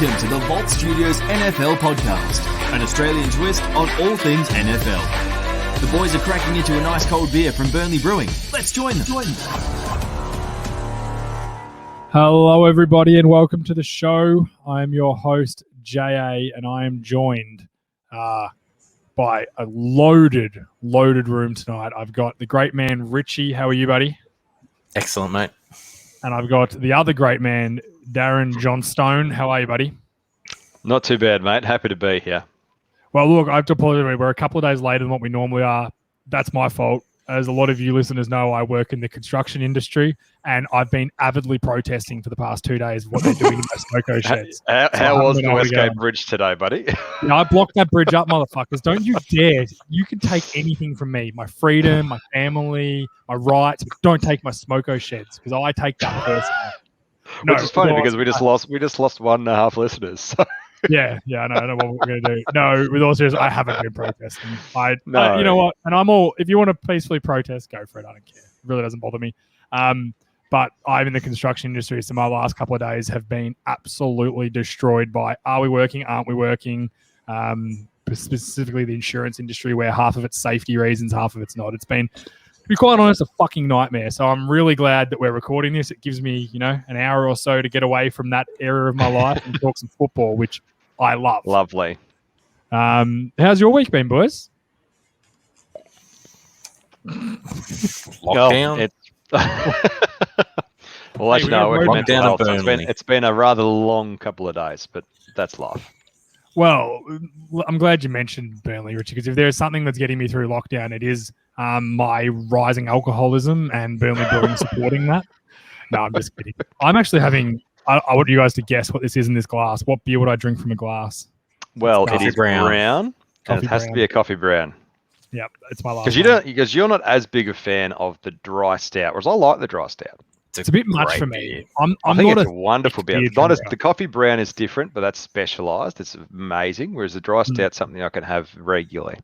Welcome to the Vault Studios NFL podcast, an Australian twist on all things NFL. The boys are cracking into a nice cold beer from Burnley Brewing. Let's join them. Hello, everybody, and welcome to the show. I am your host, J.A., and I am joined by a loaded room tonight. I've got the great man, Richie. How are you, buddy? Excellent, mate. And I've got the other great man, Darren Johnstone. How are you, buddy? Not too bad, mate. Happy to be here. Well, look, I have to apologize. We're a couple of days later than what we normally are. That's my fault. As a lot of you listeners know, I work in the construction industry, and I've been avidly protesting for the past 2 days what they're doing in those smoko sheds. How was the Westgate Bridge today, buddy? Yeah, I blocked that bridge up, motherfuckers. Don't you dare. You can take anything from me. My freedom, my family, my rights, but don't take my smoko sheds, because I take that personally. Which is funny because we just lost 1.5 listeners. So. Yeah, I know what we're going to do. No, with all seriousness, I haven't been protesting. You know what? And I'm all, if you want to peacefully protest, go for it. I don't care. It really doesn't bother me. But I'm in the construction industry, so my last couple of days have been absolutely destroyed by are we working, aren't we working? Specifically the insurance industry, where half of it's safety reasons, half of it's not. It's been, to be quite honest, a fucking nightmare. So I'm really glad that we're recording this. It gives me, an hour or so to get away from that era of my life and talk some football, which I love. Lovely. How's your week been, boys? Lockdown. Well, actually, no, we're lockdown down in Burnley. It's been a rather long couple of days, but that's life. Well, I'm glad you mentioned Burnley, Richie, because if there's something that's getting me through lockdown, it is my rising alcoholism and Burnley Brewing supporting that. No, I'm just kidding. I'm actually having... I want you guys to guess what this is in this glass. What beer would I drink from a glass? Well, it is brown, and Coffee it has to be a coffee brown. Yep, it's my last. Because you're not as big a fan of the dry stout, whereas I like the dry stout. It's a bit much for me. I think it's a wonderful beer. The coffee brown is different, but that's specialised. It's amazing. Whereas the dry stout's something I can have regularly.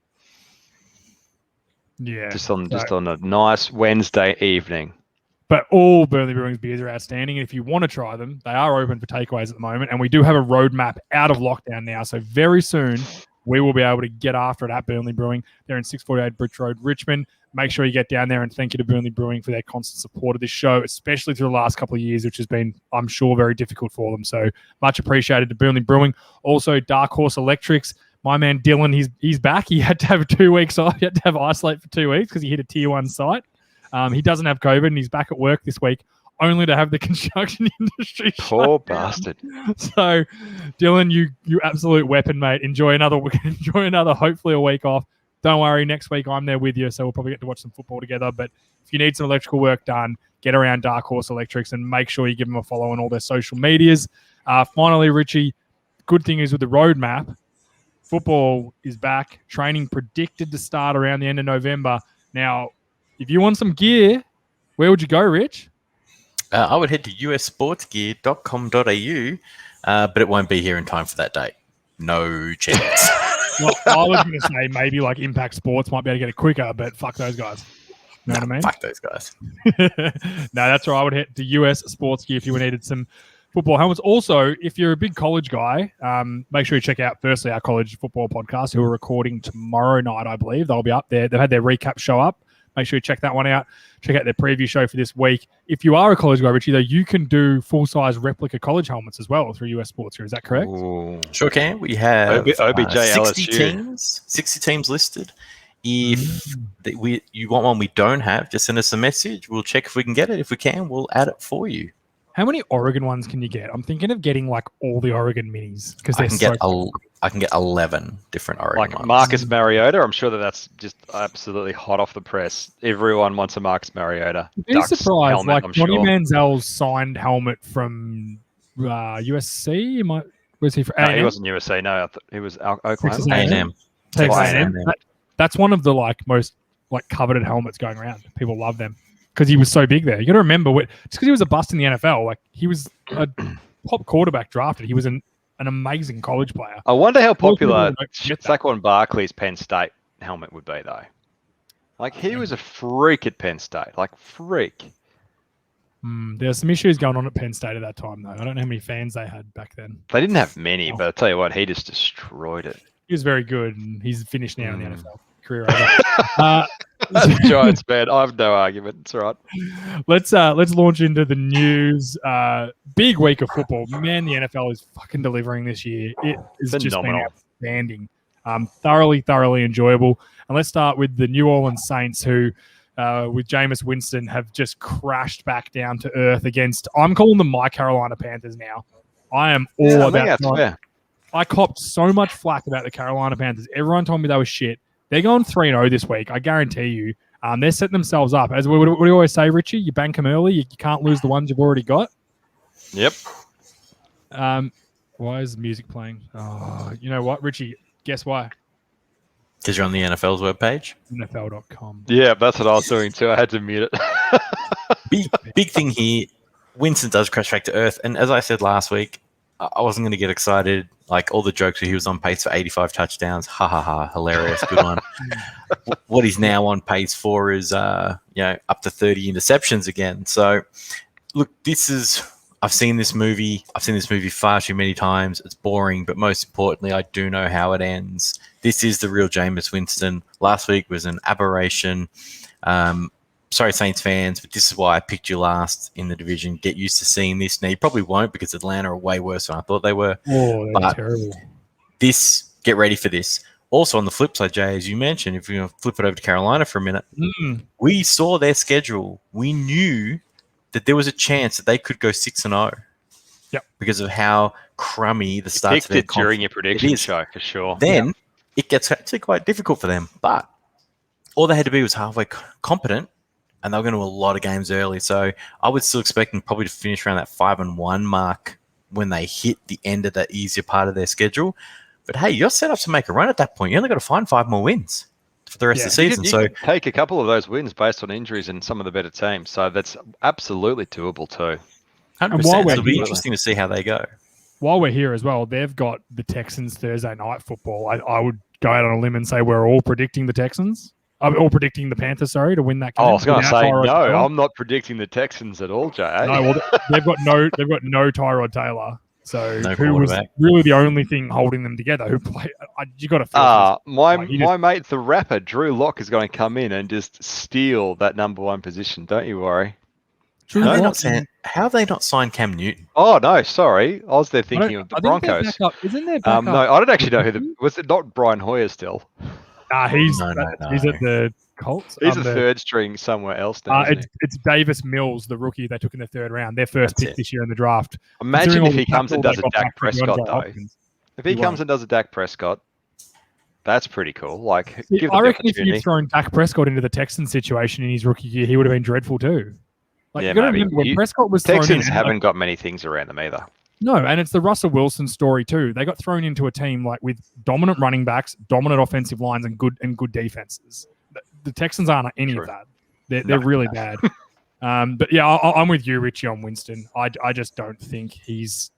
Yeah, just on a nice Wednesday evening. But all Burnley Brewing's beers are outstanding. And if you want to try them, they are open for takeaways at the moment. And we do have a roadmap out of lockdown now. So very soon, we will be able to get after it at Burnley Brewing. They're in 648 Bridge Road, Richmond. Make sure you get down there, and thank you to Burnley Brewing for their constant support of this show, especially through the last couple of years, which has been, I'm sure, very difficult for them. So much appreciated to Burnley Brewing. Also, Dark Horse Electrics. My man Dylan, he's back. He had to have 2 weeks off. He had to have isolate for 2 weeks because he hit a tier 1 site. He doesn't have COVID, and he's back at work this week, only to have the construction industry. Poor bastard. So, Dylan, you absolute weapon, mate. Enjoy another, hopefully a week off. Don't worry, next week I'm there with you, so we'll probably get to watch some football together. But if you need some electrical work done, get around Dark Horse Electrics and make sure you give them a follow on all their social medias. Finally, Richie, good thing is with the roadmap, football is back. Training predicted to start around the end of November. Now, if you want some gear, where would you go, Rich? I would head to ussportsgear.com.au, but it won't be here in time for that date. No chance. Well, I was going to say maybe like Impact Sports might be able to get it quicker, but fuck those guys. You know what I mean? Fuck those guys. No, that's right. I would head to US Sports Gear if you needed some football helmets. Also, if you're a big college guy, make sure you check out, firstly, our college football podcast, who are recording tomorrow night, I believe. They'll be up there. They've had their recap show up. Make sure you check that one out. Check out their preview show for this week. If you are a college guy, Richie, though, you can do full-size replica college helmets as well through US Sports Gear. Is that correct? Ooh. Sure can. We have OBJ 60 LSU. 60 teams listed. If you want one we don't have, just send us a message. We'll check if we can get it. If we can, we'll add it for you. How many Oregon ones can you get? I'm thinking of getting like all the Oregon minis because I can get 11 different Oregon ones. Marcus Mariota. I'm sure that's just absolutely hot off the press. Everyone wants a Marcus Mariota. You'd be surprised. Like Johnny Manziel's signed helmet from USC. Was he from? No, he wasn't USC. No, he was Oklahoma. A&M. That's one of the most coveted helmets going around. People love them because he was so big there. You got to remember, just because he was a bust in the NFL, he was a top quarterback drafted. He was an amazing college player. I wonder how popular Saquon Barkley's Penn State helmet would be, though. He was a freak at Penn State. Freak. There's some issues going on at Penn State at that time, though. I don't know how many fans they had back then. They didn't have many, but I'll tell you what, he just destroyed it. He was very good, and he's finished now in the NFL. Career over. As a Giants fan, I have no argument. It's all right. Let's launch into the news. Big week of football. Man, the NFL is fucking delivering this year. It is just been outstanding. Thoroughly enjoyable. And let's start with the New Orleans Saints, who with Jameis Winston have just crashed back down to earth against, I'm calling them my Carolina Panthers now. I am all about that. I copped so much flack about the Carolina Panthers. Everyone told me they were shit. They're going 3-0 this week. I guarantee you. They're setting themselves up. As what do you always say, Richie? You bank them early. You can't lose the ones you've already got. Yep. Why is the music playing? Oh, you know what, Richie? Guess why? Because you're on the NFL's webpage. NFL.com. Yeah, that's what I was doing too. I had to mute it. Big thing here. Winston does crash back to earth. And as I said last week, I wasn't going to get excited. Like all the jokes where he was on pace for 85 touchdowns. Ha ha ha. Hilarious. Good one. What he's now on pace for is, up to 30 interceptions again. So look, I've seen this movie. I've seen this movie far too many times. It's boring, but most importantly, I do know how it ends. This is the real Jameis Winston. Last week was an aberration. Sorry, Saints fans, but this is why I picked you last in the division. Get used to seeing this. Now, you probably won't because Atlanta are way worse than I thought they were. Oh, they're terrible. Get ready for this. Also, on the flip side, Jay, as you mentioned, if you're going to flip it over to Carolina for a minute, we saw their schedule. We knew that there was a chance that they could go 6-0. Yep. Because of how crummy the start of their conference during your prediction show, for sure. Then it gets actually quite difficult for them. But all they had to be was halfway competent, and they were going to a lot of games early. So I would still expect them probably to finish around that 5-1 mark when they hit the end of that easier part of their schedule. But hey, you're set up to make a run at that point. You only got to find 5 more wins for the rest of the season. You can take a couple of those wins based on injuries in some of the better teams. So that's absolutely doable too. 100%. It'll be interesting to see how they go. While we're here as well, they've got the Texans Thursday night football. I would go out on a limb and say we're all predicting the Texans. I'm all predicting the Panthers, to win that game. Oh, I was going to say, no, I'm not predicting the Texans at all, Jay. No, well, they've got no Tyrod Taylor. So no who was really the only thing holding them together? Who played? You got to feel my mate, the rapper Drew Lock, is going to come in and just steal that number 1 position. Don't you worry. How have they not signed Cam Newton? Oh no, sorry, I was there thinking of the Broncos. Isn't there backup? No, I don't actually know was it not Brian Hoyer still? He's at the Colts. He's a third string somewhere else now. It's Davis Mills, the rookie they took in the 3rd round, their first pick this year in the draft. Imagine if he comes and does a Dak Prescott though. If he comes and does a Dak Prescott, that's pretty cool. Like, I reckon if you'd thrown Dak Prescott into the Texans situation in his rookie year, he would have been dreadful too. Like, you got to remember when Prescott was thrown in. Texans haven't got many things around them either. No, and it's the Russell Wilson story too. They got thrown into a team like with dominant running backs, dominant offensive lines, and good defenses. The Texans aren't any of that. They're really bad. But yeah, I'm with you, Richie, on Winston. I just don't think he's.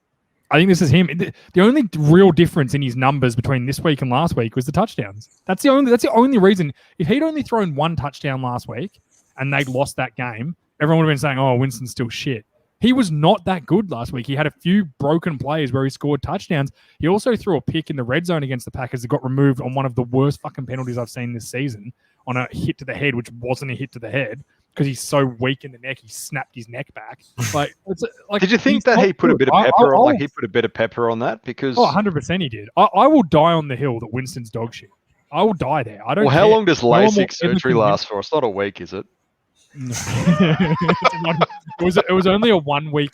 I think this is him. The only real difference in his numbers between this week and last week was the touchdowns. That's the only reason. If he'd only thrown 1 touchdown last week and they'd lost that game, everyone would have been saying, "Oh, Winston's still shit." He was not that good last week. He had a few broken plays where he scored touchdowns. He also threw a pick in the red zone against the Packers that got removed on one of the worst fucking penalties I've seen this season, on a hit to the head, which wasn't a hit to the head because he's so weak in the neck. He snapped his neck back. Did you think that he put a bit of pepper on? He put a bit of pepper on that because 100% he did. I will die on the hill that Winston's dog shit. I will die there. I don't. Well, how long does LASIK surgery last for? It's not a week, is it? It was only a 1 week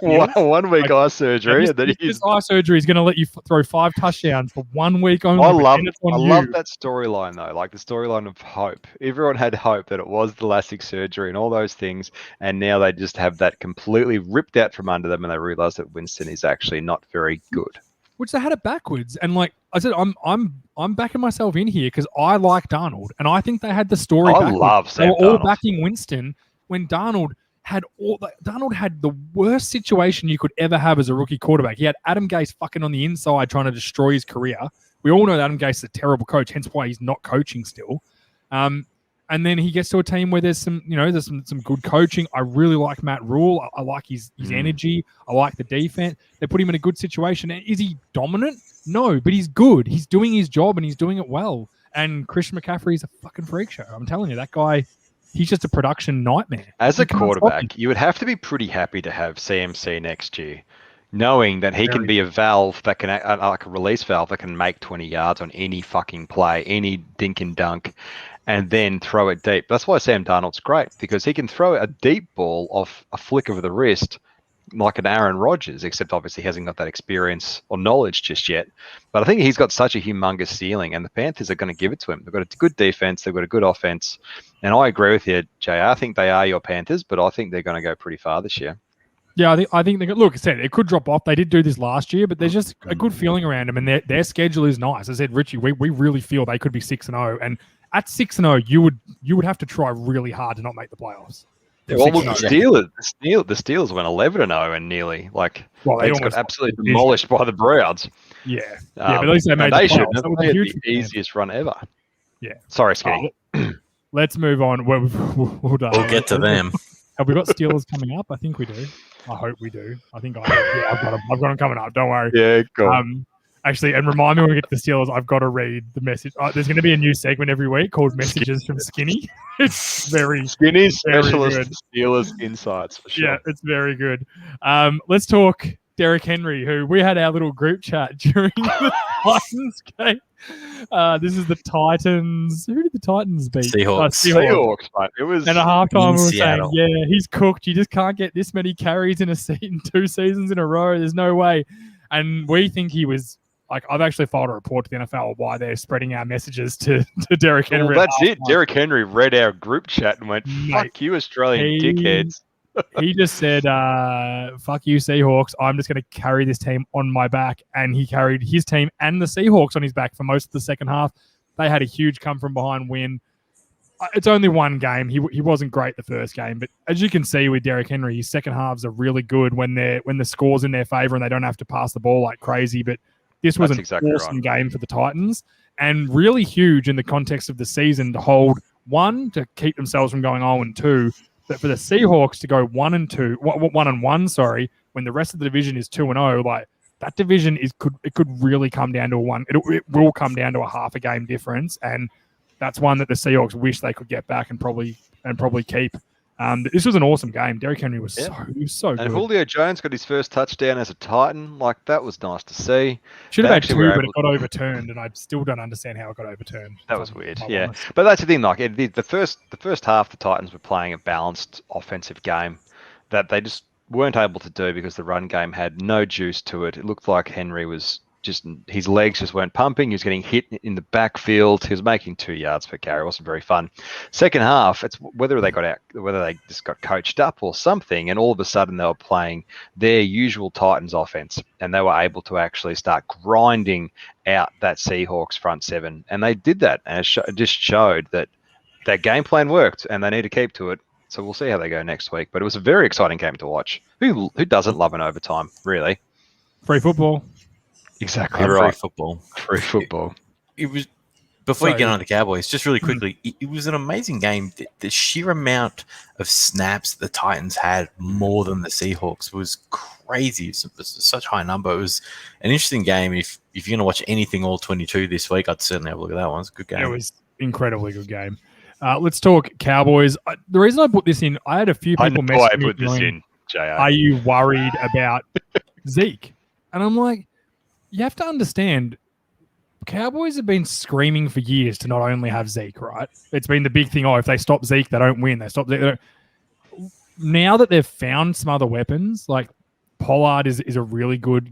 1 week eye surgery. This eye surgery is going to let you throw 5 touchdowns for 1 week only. I love that storyline though, like the storyline of hope. Everyone had hope that it was the LASIK surgery and all those things, and now they just have that completely ripped out from under them, and they realize that Winston is actually not very good. Which they had it backwards, and like I said, I'm backing myself in here because I like Darnold, and I think they had the story. I love Sam They were all Darnold. backing Winston when Darnold had the worst situation you could ever have as a rookie quarterback. He had Adam Gase fucking on the inside trying to destroy his career. We all know that Adam Gase is a terrible coach, hence why he's not coaching still. And And then he gets to a team where there's some good coaching. I really like Matt Rule. I like his energy. I like the defense. They put him in a good situation. Is he dominant? No, but he's good. He's doing his job and he's doing it well. And Christian McCaffrey's a fucking freak show. I'm telling you, that guy, he's just a production nightmare. As a quarterback, you would have to be pretty happy to have CMC next year, knowing that he can be a valve that can, like a release valve that can make 20 yards on any fucking play, any dink and dunk, and then throw it deep. That's why Sam Darnold's great, because he can throw a deep ball off a flick of the wrist like an Aaron Rodgers, except obviously he hasn't got that experience or knowledge just yet. But I think he's got such a humongous ceiling, and the Panthers are going to give it to him. They've got a good defense. They've got a good offense. And I agree with you, JR. I think they are your Panthers, but I think they're going to go pretty far this year. Yeah, I think they could. Look, I said it could drop off. They did do this last year, but there's just a good feeling around them, and their schedule is nice. I said, Richie, we really feel they could be 6-0, and at 6-0, you would have to try really hard to not make the playoffs. Well, look, the Steelers went 11-0 and nearly they got absolutely demolished by the Browns. Yeah, but at least they made the playoffs. That was huge, the easiest run ever. Yeah. Sorry, Skinny. Let's move on. We'll get to them. Have we got Steelers coming up? I think we do. I hope we do. I've got them coming up. Don't worry. Yeah, cool. Actually, and remind me when we get to the Steelers, I've got to read the message. There's going to be a new segment every week called Messages from Skinny. It's very Skinny specialist Steelers insights for sure. Yeah, it's very good. Let's talk Derrick Henry, who we had our little group chat during the Titans game. This is the Titans. Who did the Titans beat? Seahawks, mate. It was and at halftime we were Seattle. saying, yeah, he's cooked. You just can't get this many carries in a season, 2 seasons in a row. There's no way. And we think he was. I've actually filed a report to the NFL why they're spreading our messages to Derrick Henry. Well, that's it. Derrick Henry read our group chat and went, fuck you, Australian dickheads. He just said, fuck you, Seahawks. I'm just going to carry this team on my back. And he carried his team and the Seahawks on his back for most of the second half. They had a huge come-from-behind win. It's only one game. He wasn't great the first game. But as you can see with Derrick Henry, his second halves are really good when the score's in their favor and they don't have to pass the ball like crazy. But this was an awesome game for the Titans and really huge in the context of the season to hold, one, to keep themselves from going 0-2, but for the Seahawks to go 1-1, when the rest of the division is 2-0, like that division could really come down to it will come down to a half a game difference, and that's one that the Seahawks wish they could get back and probably keep. This was an awesome game. Derrick Henry was so good. And Julio Jones got his first touchdown as a Titan. Like, that was nice to see. Should have had 2, but it got overturned, and I still don't understand how it got overturned. That was weird, yeah. Honest. But that's the thing. Like, the first half, the Titans were playing a balanced offensive game that they just weren't able to do because the run game had no juice to it. It looked like Henry was just, his legs just weren't pumping. He was getting hit in the backfield. He was making 2 yards per carry. It wasn't very fun. Second half, it's whether they just got coached up or something, and all of a sudden they were playing their usual Titans offense, and they were able to actually start grinding out that Seahawks front seven, and they did that, and it just showed that their game plan worked, and they need to keep to it. So we'll see how they go next week. But it was a very exciting game to watch. Who doesn't love an overtime, really? Free football. Exactly right. Free football. It was, before you get on the Cowboys, just really quickly, it was an amazing game. The sheer amount of snaps the Titans had more than the Seahawks was crazy. It was such a high number. It was an interesting game. If you're going to watch anything all 22 this week, I'd certainly have a look at that one. It's a good game. It was incredibly good game. Let's talk Cowboys. The reason I put this in, I had a few people message me going, JR. Are you worried about Zeke? And I'm like, you have to understand, Cowboys have been screaming for years to not only have Zeke, right? It's been the big thing. If they stop Zeke, they don't win. They stop Zeke. Now that they've found some other weapons, like Pollard is a really good,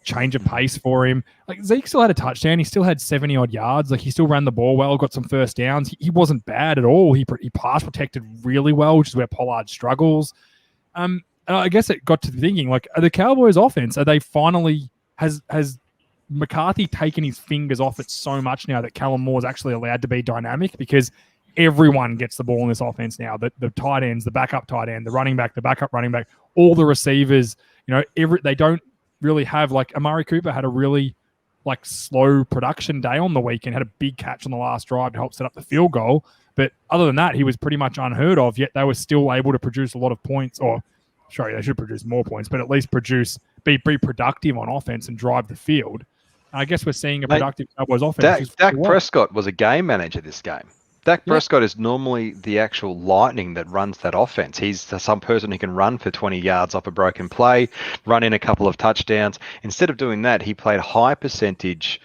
change of pace for him. Like Zeke still had a touchdown. He still had 70-odd yards. Like he still ran the ball well, got some first downs. He wasn't bad at all. He pass protected really well, which is where Pollard struggles. And I guess it got to thinking, like, are the Cowboys offense, are they finally... Has McCarthy taken his fingers off it so much now that Kellen Moore is actually allowed to be dynamic? Because everyone gets the ball in this offense now. The tight ends, the backup tight end, the running back, the backup running back, all the receivers. They don't really have, like, Amari Cooper had a really like slow production day on the weekend. Had a big catch on the last drive to help set up the field goal. But other than that, he was pretty much unheard of. Yet they were still able to produce a lot of points. Or sorry, they should produce more points, but at least be productive on offense and drive the field. And I guess we're seeing a productive Cowboys offense. Dak Prescott was a game manager this game. Dak Prescott is normally the actual lightning that runs that offense. He's some person who can run for 20 yards off a broken play, run in a couple of touchdowns. Instead of doing that, he played high percentage,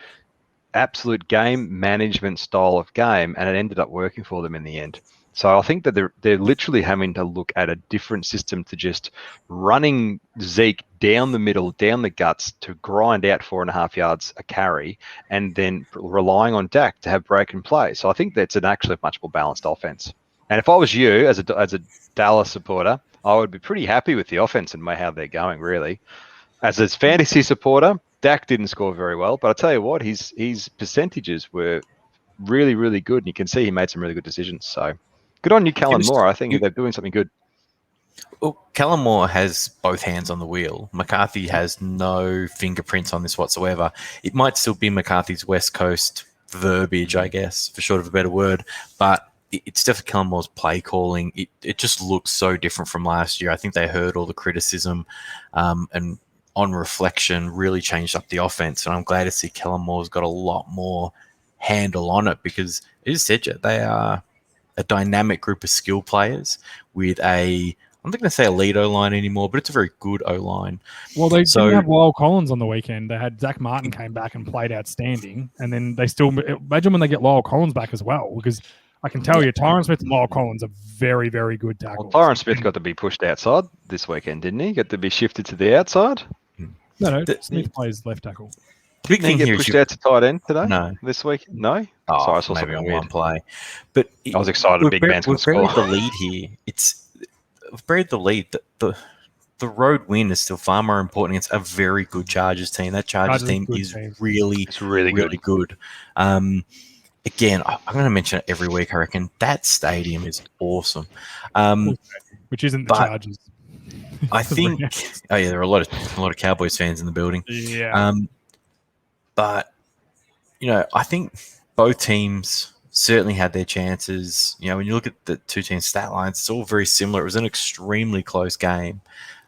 absolute game management style of game, and it ended up working for them in the end. So I think that they're literally having to look at a different system to just running Zeke down the middle, down the guts to grind out 4.5 yards a carry, and then relying on Dak to have break and play. So I think that's actually a much more balanced offense. And if I was you as a Dallas supporter, I would be pretty happy with the offense and how they're going, really. As a fantasy supporter, Dak didn't score very well, but I tell you what, his percentages were really, really good, and you can see he made some really good decisions. So good on you, Kellen Moore. I think they're doing something good. Well, Kellen Moore has both hands on the wheel. McCarthy has no fingerprints on this whatsoever. It might still be McCarthy's West Coast verbiage, I guess, for short of a better word, but it's definitely Kellen Moore's play calling. It just looks so different from last year. I think they heard all the criticism and on reflection really changed up the offense, and I'm glad to see Kellen Moore's got a lot more handle on it because, as you said, they are a dynamic group of skill players with I'm not going to say elite O-line anymore, but it's a very good O-line. Well, they didn't have Lyle Collins on the weekend. They had Zach Martin came back and played outstanding, and then they still imagine when they get Lyle Collins back as well, because I can tell you, Tyron Smith and Lyle Collins are very, very good tackles. Well, Tyron Smith got to be pushed outside this weekend, didn't he? Got to be shifted to the outside. No, Smith plays left tackle. The big thing he here get pushed out to tight end today? No. This week? No? Oh, Sorry, I saw maybe something on weird. one play. But I was excited Big Man's going to We've score. buried the lead here. We've buried the lead. The road win is still far more important against a very good Chargers team. That Chargers team is really good. Again, I'm going to mention it every week, I reckon. That stadium is awesome. Which isn't the Chargers. I think there are a lot of Cowboys fans in the building. Yeah. But I think both teams certainly had their chances. When you look at the two teams' stat lines, it's all very similar. It was an extremely close game.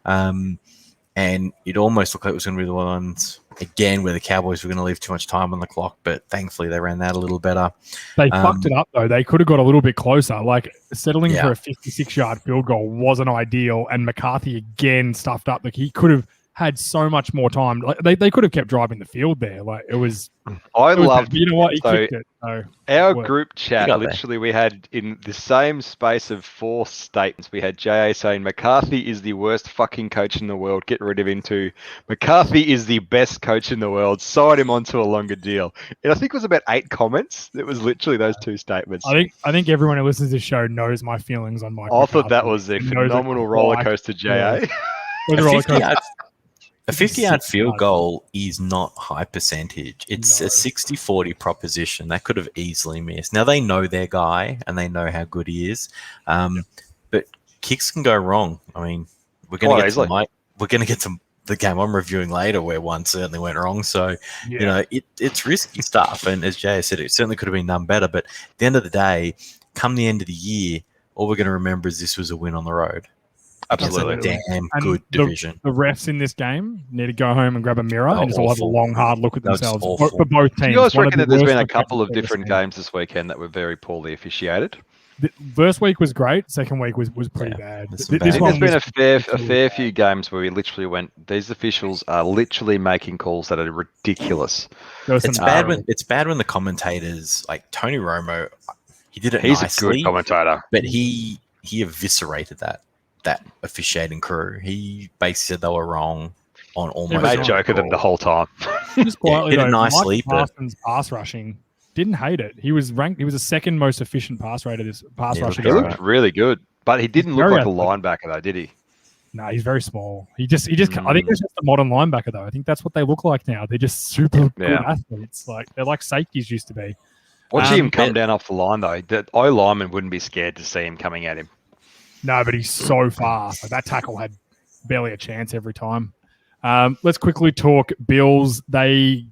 And it almost looked like it was going to be the ones, again, where the Cowboys were going to leave too much time on the clock, but thankfully they ran that a little better. They fucked it up, though. They could have got a little bit closer. Like, settling for a 56-yard field goal wasn't ideal, and McCarthy again stuffed up. Like, he could have had so much more time. Like, they could have kept driving the field there. Like, it was... I loved... You know what? He kicked it. So our group chat, literally, we had in the same space of 4 statements, we had JA saying, McCarthy is the worst fucking coach in the world, get rid of him too. McCarthy is the best coach in the world, sign him onto a longer deal. And I think it was about 8 comments. It was literally those 2 statements. I think everyone who listens to this show knows my feelings on Mike. I thought that was a phenomenal roller coaster, JA. Yeah. A 50-yard field goal is not high percentage. It's a 60-40 proposition. That could have easily missed. Now, they know their guy, and they know how good he is. But kicks can go wrong. I mean, we're going to get to the game I'm reviewing later where one certainly went wrong. So, it's risky stuff. And as Jay said, it certainly could have been done better. But at the end of the day, come the end of the year, all we're going to remember is this was a win on the road. Absolutely. It's a damn good division. The refs in this game need to go home and grab a mirror and just all have a long, hard look at themselves for both teams. Do you guys reckon that there's been a couple of different games this weekend that were very poorly officiated? The first week was great. Second week was pretty bad. There's been a fair few games where we literally went, these officials are literally making calls that are ridiculous. It's bad when the commentators, like Tony Romo, he did it nicely. He's a good commentator. But he eviscerated that officiating crew. He basically said they were wrong on almost. He made joke of them the whole time. Just quietly, hit it nicely. Mike Parsons' pass rushing didn't hate it. He was ranked. He was the second most efficient pass rusher. He looked really good, but he didn't look like a linebacker though, did he? No, he's very small. He just. I think he's just a modern linebacker though. I think that's what they look like now. They're just super good athletes. Like they're like safeties used to be. Watching him come down off the line though, the O lineman wouldn't be scared to see him coming at him. No, but he's so fast. Like, that tackle had barely a chance every time. Let's quickly talk Bills. They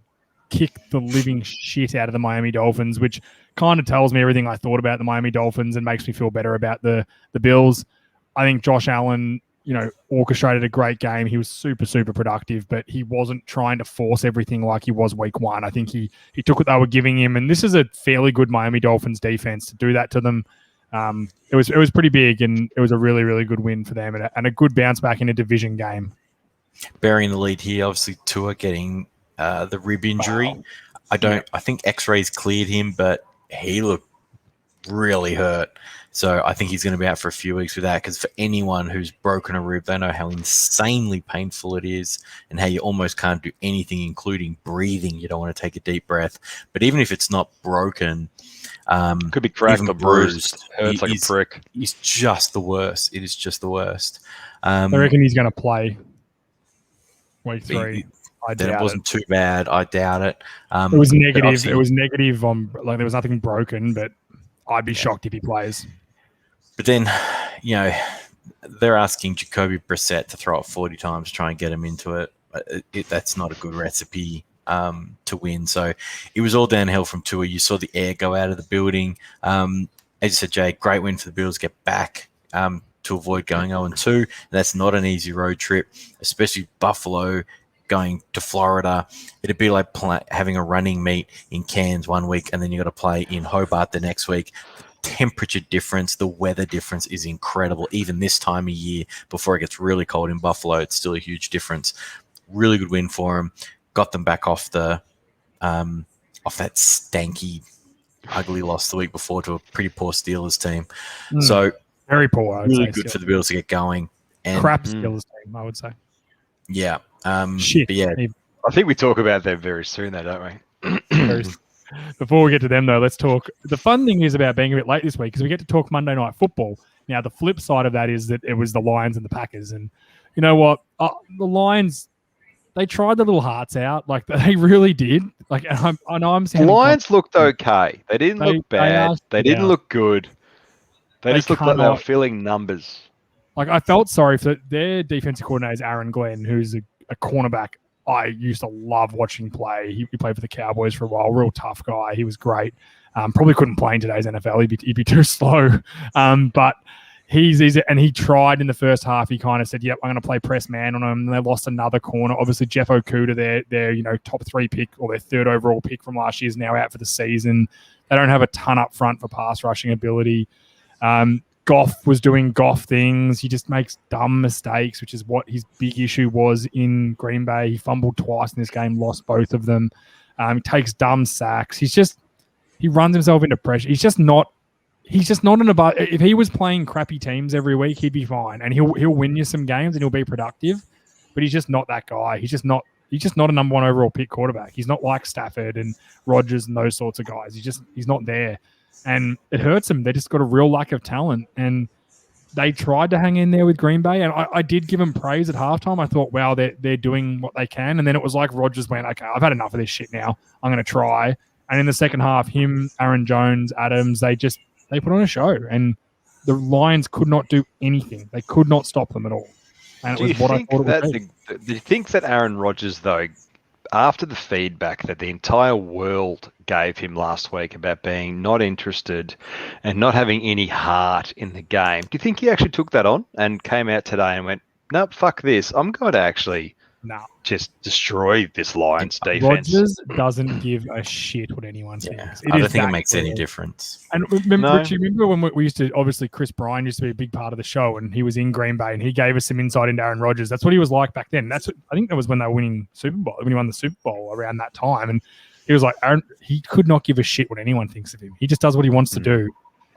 kicked the living shit out of the Miami Dolphins, which kind of tells me everything I thought about the Miami Dolphins and makes me feel better about the Bills. I think Josh Allen, orchestrated a great game. He was super, super productive, but he wasn't trying to force everything like he was week one. I think he took what they were giving him, and this is a fairly good Miami Dolphins defense to do that to them. It was pretty big, and it was a really, really good win for them and a good bounce back in a division game. Burying the lead here, obviously Tua getting the rib injury. Wow. I think X-rays cleared him, but he looked really hurt. So I think he's going to be out for a few weeks with that, because for anyone who's broken a rib, they know how insanely painful it is and how you almost can't do anything, including breathing. You don't want to take a deep breath. But even if it's not broken, could be cracked or bruised. Hurts like a prick. He's just the worst. It is just the worst. I reckon he's going to play week 3. Then it wasn't too bad. I doubt it. It was negative. It was negative on, there was nothing broken, but I'd be shocked if he plays. But then, they're asking Jacoby Brissett to throw it 40 times to try and get him into it. That's not a good recipe to win. So it was all downhill from Tua. You saw the air go out of the building. As you said, Jay, great win for the Bills. Get back to avoid going 0-2. That's not an easy road trip, especially Buffalo going to Florida. It'd be like having a running meet in Cairns one week and then you got to play in Hobart the next week. The temperature difference, the weather difference is incredible. Even this time of year, before it gets really cold in Buffalo, it's still a huge difference. Really good win for them. Got them back off the off that stanky, ugly loss the week before to a pretty poor Steelers team. So very poor. Really good for the Bills to get going. And crap Steelers team, I would say. Yeah. Shit. But yeah. I think we talk about them very soon, though, don't we? Before we get to them, though, let's talk. The fun thing is about being a bit late this week because we get to talk Monday Night Football. Now, the flip side of that is that it was the Lions and the Packers. And you know what? The Lions, they tried the little hearts out. Like, they really did. Like, I know I'm saying... The Lions looked okay. They didn't look bad. They didn't look good. They just looked like they were filling numbers. Like, I felt sorry for their defensive coordinator is Aaron Glenn, who's a cornerback I used to love watching play. He played for the Cowboys for a while. Real tough guy. He was great. Probably couldn't play in today's NFL. He'd be too slow. But he tried in the first half. He kind of said, "Yep, I'm going to play press man on him." And they lost another corner. Obviously, Jeff Okudah, their top 3 pick or their 3rd overall pick from last year, is now out for the season. They don't have a ton up front for pass rushing ability. Goff was doing Goff things. He just makes dumb mistakes, which is what his big issue was in Green Bay. He fumbled twice in this game, lost both of them. He takes dumb sacks. He runs himself into pressure. He's just not an above. If he was playing crappy teams every week, he'd be fine, and he'll win you some games and he'll be productive. But he's just not that guy. He's just not a number 1 overall pick quarterback. He's not like Stafford and Rodgers and those sorts of guys. He's not there. And it hurts them. They just got a real lack of talent. And they tried to hang in there with Green Bay. And I did give them praise at halftime. I thought, wow, they're doing what they can. And then it was like Rodgers went, okay, I've had enough of this shit now. I'm going to try. And in the second half, him, Aaron Jones, Adams, they put on a show. And the Lions could not do anything. They could not stop them at all. And it was what I thought it would be. Do you think that Aaron Rodgers, though, after the feedback that the entire world gave him last week about being not interested and not having any heart in the game, do you think he actually took that on and came out today and went, nope, fuck this. I'm going to actually just destroy this Lions defense. Rodgers doesn't give a shit what anyone thinks. I don't think it makes any difference. And remember when we used to, obviously Chris Bryan used to be a big part of the show and he was in Green Bay and he gave us some insight into Aaron Rodgers. That's what he was like back then. I think that was when they were winning Super Bowl, when he won the Super Bowl around that time. And he was like, he could not give a shit what anyone thinks of him. He just does what he wants to do.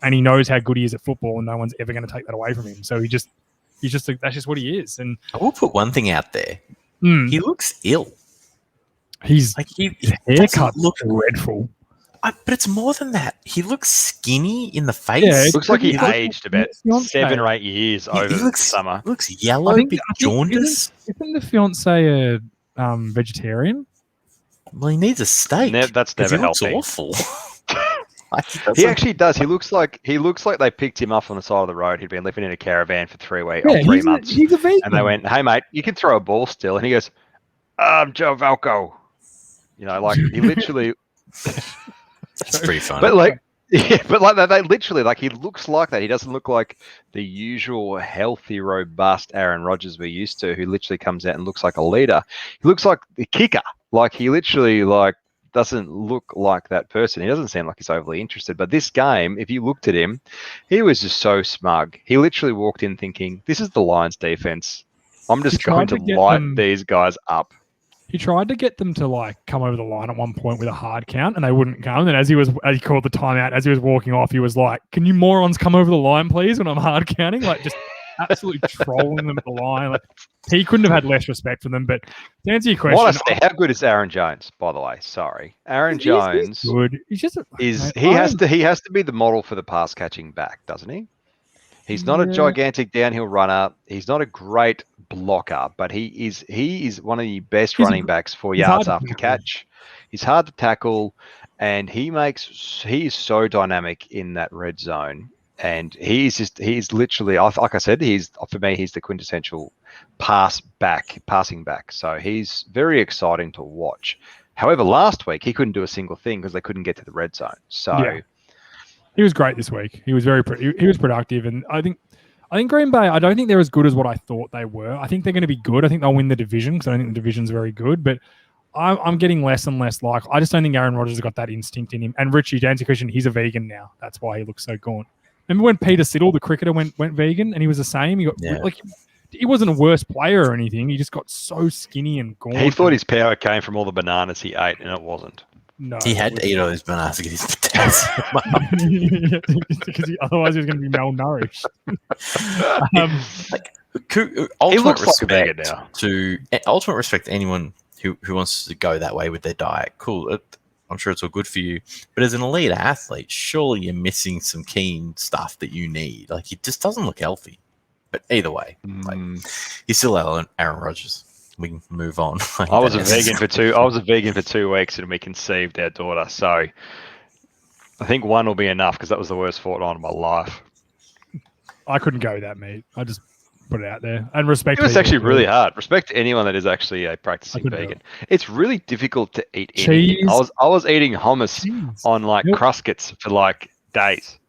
And he knows how good he is at football and no one's ever going to take that away from him. So that's just what he is. And I will put one thing out there. He looks ill. His haircut looks dreadful. But it's more than that. He looks skinny in the face. Yeah, it looks like he aged about 7 or 8 years over the summer. Looks yellow, bit jaundice. Isn't the fiance a vegetarian? Well, he needs a steak. That's never helping. Looks awful. He actually does. He looks like they picked him up on the side of the road. He'd been living in a caravan for 3 months. He's a vegan. And they went, "Hey mate, you can throw a ball still." And he goes, "I'm Joe Valco." You know, like he literally. That's pretty funny. But like, yeah, but like they literally like he looks like that. He doesn't look like the usual healthy, robust Aaron Rodgers we're used to, who literally comes out and looks like a leader. He looks like the kicker. Like he literally like doesn't look like that person. He doesn't seem like he's overly interested. But this game, if you looked at him, he was just so smug. He literally walked in thinking, "This is the Lions defense. I'm just going to light these guys up." He tried to get them to like come over the line at one point with a hard count, and they wouldn't come. And as he called the timeout, as he was walking off, he was like, "Can you morons come over the line, please?" When I'm hard counting, like just absolutely trolling them at the line. Like he couldn't have had less respect for them. But to answer your question, Honestly, how good is Aaron Jones? By the way, sorry, Aaron Jones he's good. He's just he has to be the model for the pass catching back, doesn't he? He's not a gigantic downhill runner. He's not a great blocker, but he is one of the best running backs for yards after catch. He's hard to tackle, and he is so dynamic in that red zone. And he's literally, like I said, for me, he's the quintessential passing back. So he's very exciting to watch. However, last week he couldn't do a single thing because they couldn't get to the red zone. So. Yeah. He was great this week. He was he was productive, and I think Green Bay. I don't think they're as good as what I thought they were. I think they're going to be good. I think they'll win the division because I don't think the division's very good. But I'm getting less and less like. I just don't think Aaron Rodgers has got that instinct in him. And Richie, to answer your question, he's a vegan now. That's why he looks so gaunt. Remember when Peter Siddle, the cricketer, went vegan and he was the same? He wasn't a worse player or anything. He just got so skinny and gaunt. He thought his power came from all the bananas he ate, and it wasn't. No, he had to eat all his bananas to get his potassium because otherwise he was going to be malnourished. Ultimate respect to anyone who wants to go that way with their diet. Cool, I'm sure it's all good for you. But as an elite athlete, surely you're missing some key stuff that you need. Like he just doesn't look healthy. But either way, he's still Aaron Rodgers. We can move on. I was a vegan for 2 weeks, and we conceived our daughter. So I think one will be enough because that was the worst fortnight of my life. I couldn't go with that, mate. I just put it out there and respect. It was actually really hard. Respect to anyone that is actually a practicing vegan. It's really difficult to eat anything. I was eating hummus on like Cruskets for like days.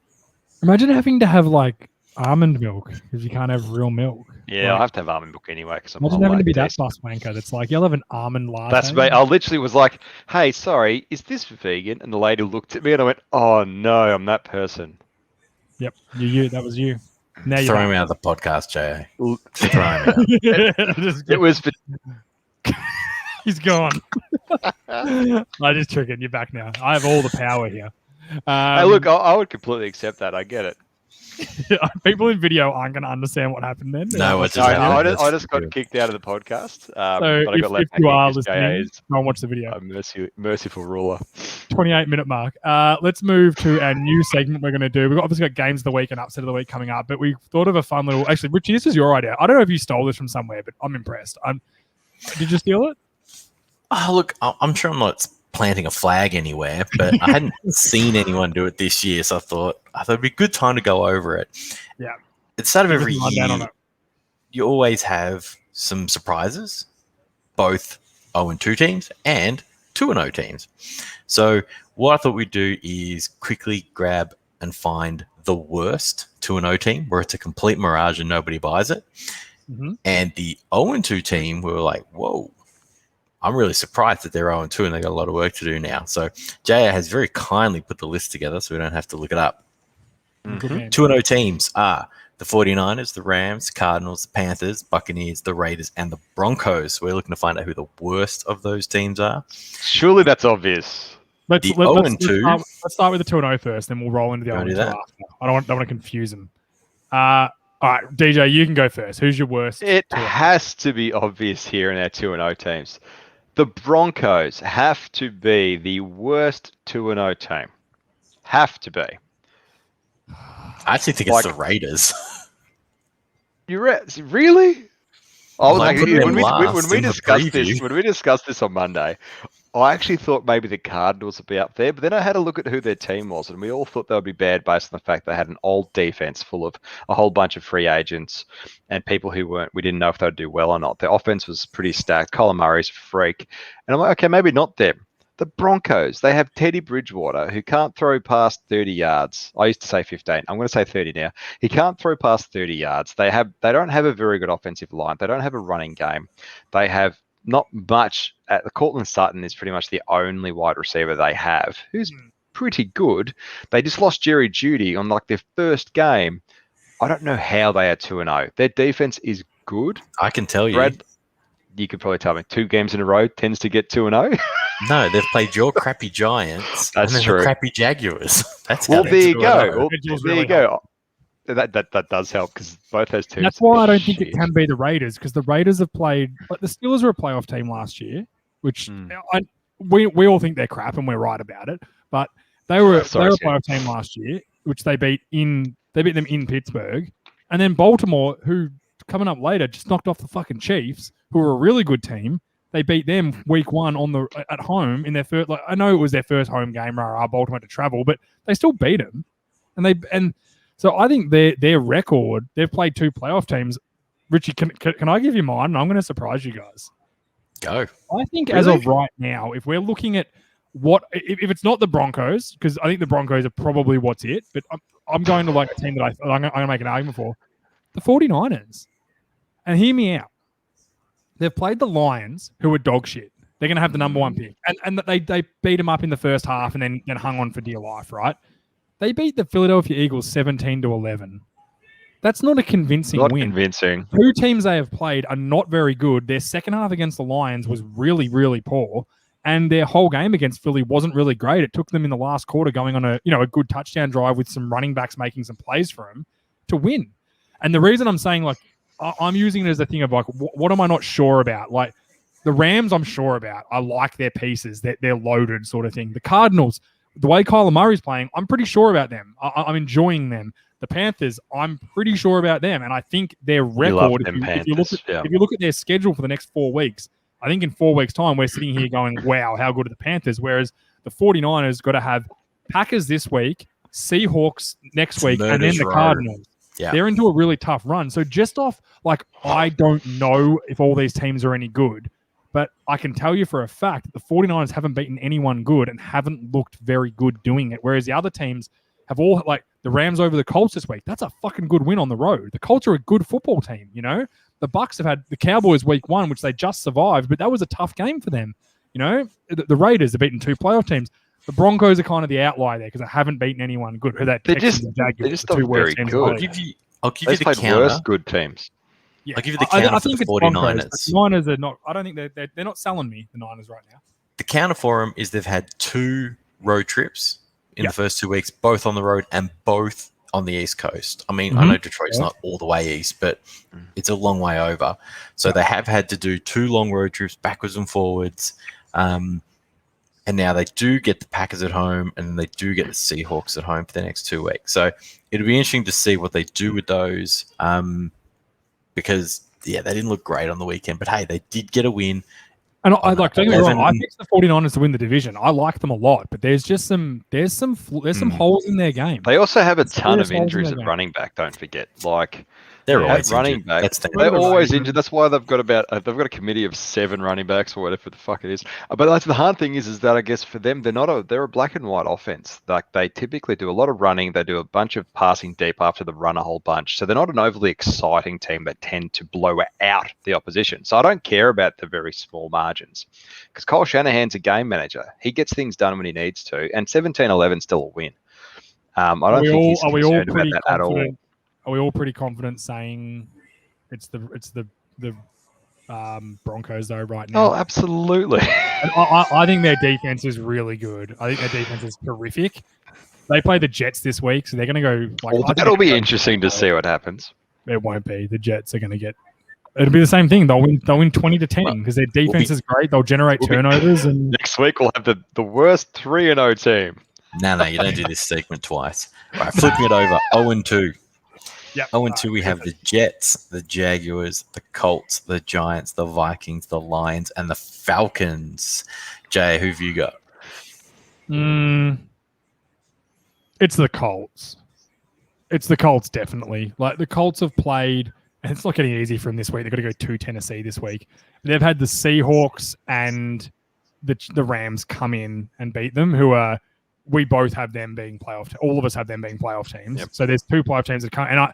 Imagine having to have like almond milk because you can't have real milk. Yeah, I have to have almond milk anyway because I'm imagine having to be that bus wanker that's like, you'll have an almond latte. That's me. I literally was like, "Hey, sorry, is this vegan?" And the lady looked at me and I went, "Oh no, I'm that person." Yep, you. That was you. Now you're throwing me out of the podcast, J.A. It was. He's gone. I just triggered. You're back now. I have all the power here. Hey, look, I would completely accept that. I get it. People in video aren't going to understand what happened then. No, I just got kicked out of the podcast. So I got if you are listening, go and watch the video. A merciful ruler. 28-minute mark. Let's move to our new segment we're going to do. We've obviously got Games of the Week and Upset of the Week coming up, but we thought of a fun little... Actually, Richie, this is your idea. I don't know if you stole this from somewhere, but I'm impressed. Did you steal it? Oh, look, I'm sure I'm not planting a flag anywhere, but I hadn't seen anyone do it this year, so I thought it'd be a good time to go over it. Yeah. At the start of every year, you always have some surprises, both 0-2 teams and 2-0 teams. So what I thought we'd do is quickly grab and find the worst 2-0 team where it's a complete mirage and nobody buys it. Mm-hmm. And the 0-2 team, we were like, whoa, I'm really surprised that they're 0-2 and they got a lot of work to do now. So Jaya has very kindly put the list together so we don't have to look it up. Mm-hmm. 2-0 teams are the 49ers, the Rams, Cardinals, the Panthers, Buccaneers, the Raiders, and the Broncos. We're looking to find out who the worst of those teams are. Surely that's obvious. Let's start with the 2-0 first, then we'll roll into the 0-2 after. I don't want to confuse them. All right, DJ, you can go first. Who's your worst? It has to be obvious here in our 2-0 teams. The Broncos have to be the worst 2-0 team. Have to be. I actually think it's the Raiders. Really? When we discussed this on Monday, I actually thought maybe the Cardinals would be up there, but then I had a look at who their team was, and we all thought they would be bad based on the fact they had an old defense full of a whole bunch of free agents and people we didn't know if they would do well or not. Their offense was pretty stacked. Colin Murray's a freak. And I'm like, okay, maybe not them. The Broncos, they have Teddy Bridgewater, who can't throw past 30 yards. I used to say 15. I'm going to say 30 now. He can't throw past 30 yards. They don't have a very good offensive line. They don't have a running game. They have not much. Cortland Sutton is pretty much the only wide receiver they have, who's pretty good. They just lost Jerry Jeudy on like their first game. I don't know how they are 2-0. Their defense is good. I can tell you. Brad, you could probably tell me 2 games in a row tends to get 2-0. No, they've played your crappy Giants That's and then true. the crappy Jaguars. That's Well, how there you 2-0. go. Well, there really you go. That does help because both those teams. That's why I don't think it can be the Raiders, because the Raiders have played like the Steelers were a playoff team last year, which we all think they're crap and we're right about it. But they were a playoff team last year, which they beat them in Pittsburgh, and then Baltimore, who coming up later just knocked off the fucking Chiefs, who were a really good team. They beat them week 1 at home in their first. Like, I know it was their first home game. Baltimore had to travel, but they still beat them, and so I think their record. They've played 2 playoff teams. Richie, can I give you mine? And I'm going to surprise you guys. Go. I think as of right now, if we're looking at if it's not the Broncos, because I think the Broncos are probably what's it, but I'm going to like a team that I'm going to make an argument for, the 49ers. And hear me out. They've played the Lions, who are dog shit. They're going to have the number 1 pick. And they beat them up in the first half and then hung on for dear life, right? They beat the Philadelphia Eagles 17-11. That's not a convincing win. Not convincing. 2 teams they have played are not very good. Their second half against the Lions was really, really poor. And their whole game against Philly wasn't really great. It took them in the last quarter going on a good touchdown drive with some running backs making some plays for them to win. And the reason I'm saying, like, I'm using it as a thing of, like, what am I not sure about? Like, the Rams, I'm sure about. I like their pieces. They're loaded sort of thing. The Cardinals, the way Kyler Murray's playing, I'm pretty sure about them. I'm enjoying them. The Panthers, I'm pretty sure about them. And I think their record, if you look at their schedule for the next 4 weeks, I think in 4 weeks' time, we're sitting here going, wow, how good are the Panthers? Whereas the 49ers got to have Packers this week, Seahawks next week, and then the Cardinals. Yeah. They're into a really tough run. So just off, like, I don't know if all these teams are any good, but I can tell you for a fact that the 49ers haven't beaten anyone good and haven't looked very good doing it, whereas the other teams have all, like, the Rams over the Colts this week. That's a fucking good win on the road. The Colts are a good football team, you know? The Bucs have had the Cowboys week 1, which they just survived, but that was a tough game for them. You know, the Raiders have beaten 2 playoff teams. The Broncos are kind of the outlier there because they haven't beaten anyone good. They're just not very good. I'll give you the counter. Worse good teams. Yeah. I'll give you the counter for the 49ers. The Niners are not. I don't think they're not selling me, the Niners, right now. The counter for them is they've had 2 road trips in the first 2 weeks, both on the road and both on the East Coast. I mean, I know Detroit's not all the way east, but it's a long way over. So they have had to do 2 long road trips backwards and forwards. And now they do get the Packers at home and they do get the Seahawks at home for the next 2 weeks. So it'll be interesting to see what they do with those because, they didn't look great on the weekend. But, hey, they did get a win. And don't get me wrong, I picked the 49ers to win the division. I like them a lot, but there's some holes in their game. They also have a ton of injuries at running back, don't forget. Like, they're always running back. They're always injured. That's why they've got a committee of 7 running backs or whatever the fuck it is. But that's the hard thing is that I guess for them they're a black and white offense. Like they typically do a lot of running. They do a bunch of passing deep after the run a whole bunch. So they're not an overly exciting team that tend to blow out the opposition. So I don't care about the very small margins because Kyle Shanahan's a game manager. He gets things done when he needs to, and 17-11 is still a win. I don't think he's concerned about that at all. Are we all pretty confident saying it's the Broncos though right now? Oh, absolutely. I think their defense is really good. I think their defense is terrific. They play the Jets this week, so they're going to go. That'll be interesting to see what happens. It won't be. The Jets are going to get. It'll be the same thing. They'll win 20-10 because their defense is great. They'll generate turnovers. And next week we'll have the worst 3-0 team. No, you don't do this segment twice. All right, flipping it over. 0-2. Yep. 0-2, we have the Jets, the Jaguars, the Colts, the Giants, the Vikings, the Lions, and the Falcons. Jay, who've you got? It's the Colts. It's the Colts, definitely. Like, the Colts have played, and it's not getting easy for them this week. They've got to go to Tennessee this week. They've had the Seahawks and the Rams come in and beat them, we both have them being playoff. All of us have them being playoff teams. Yep. So there's 2 playoff teams that come, and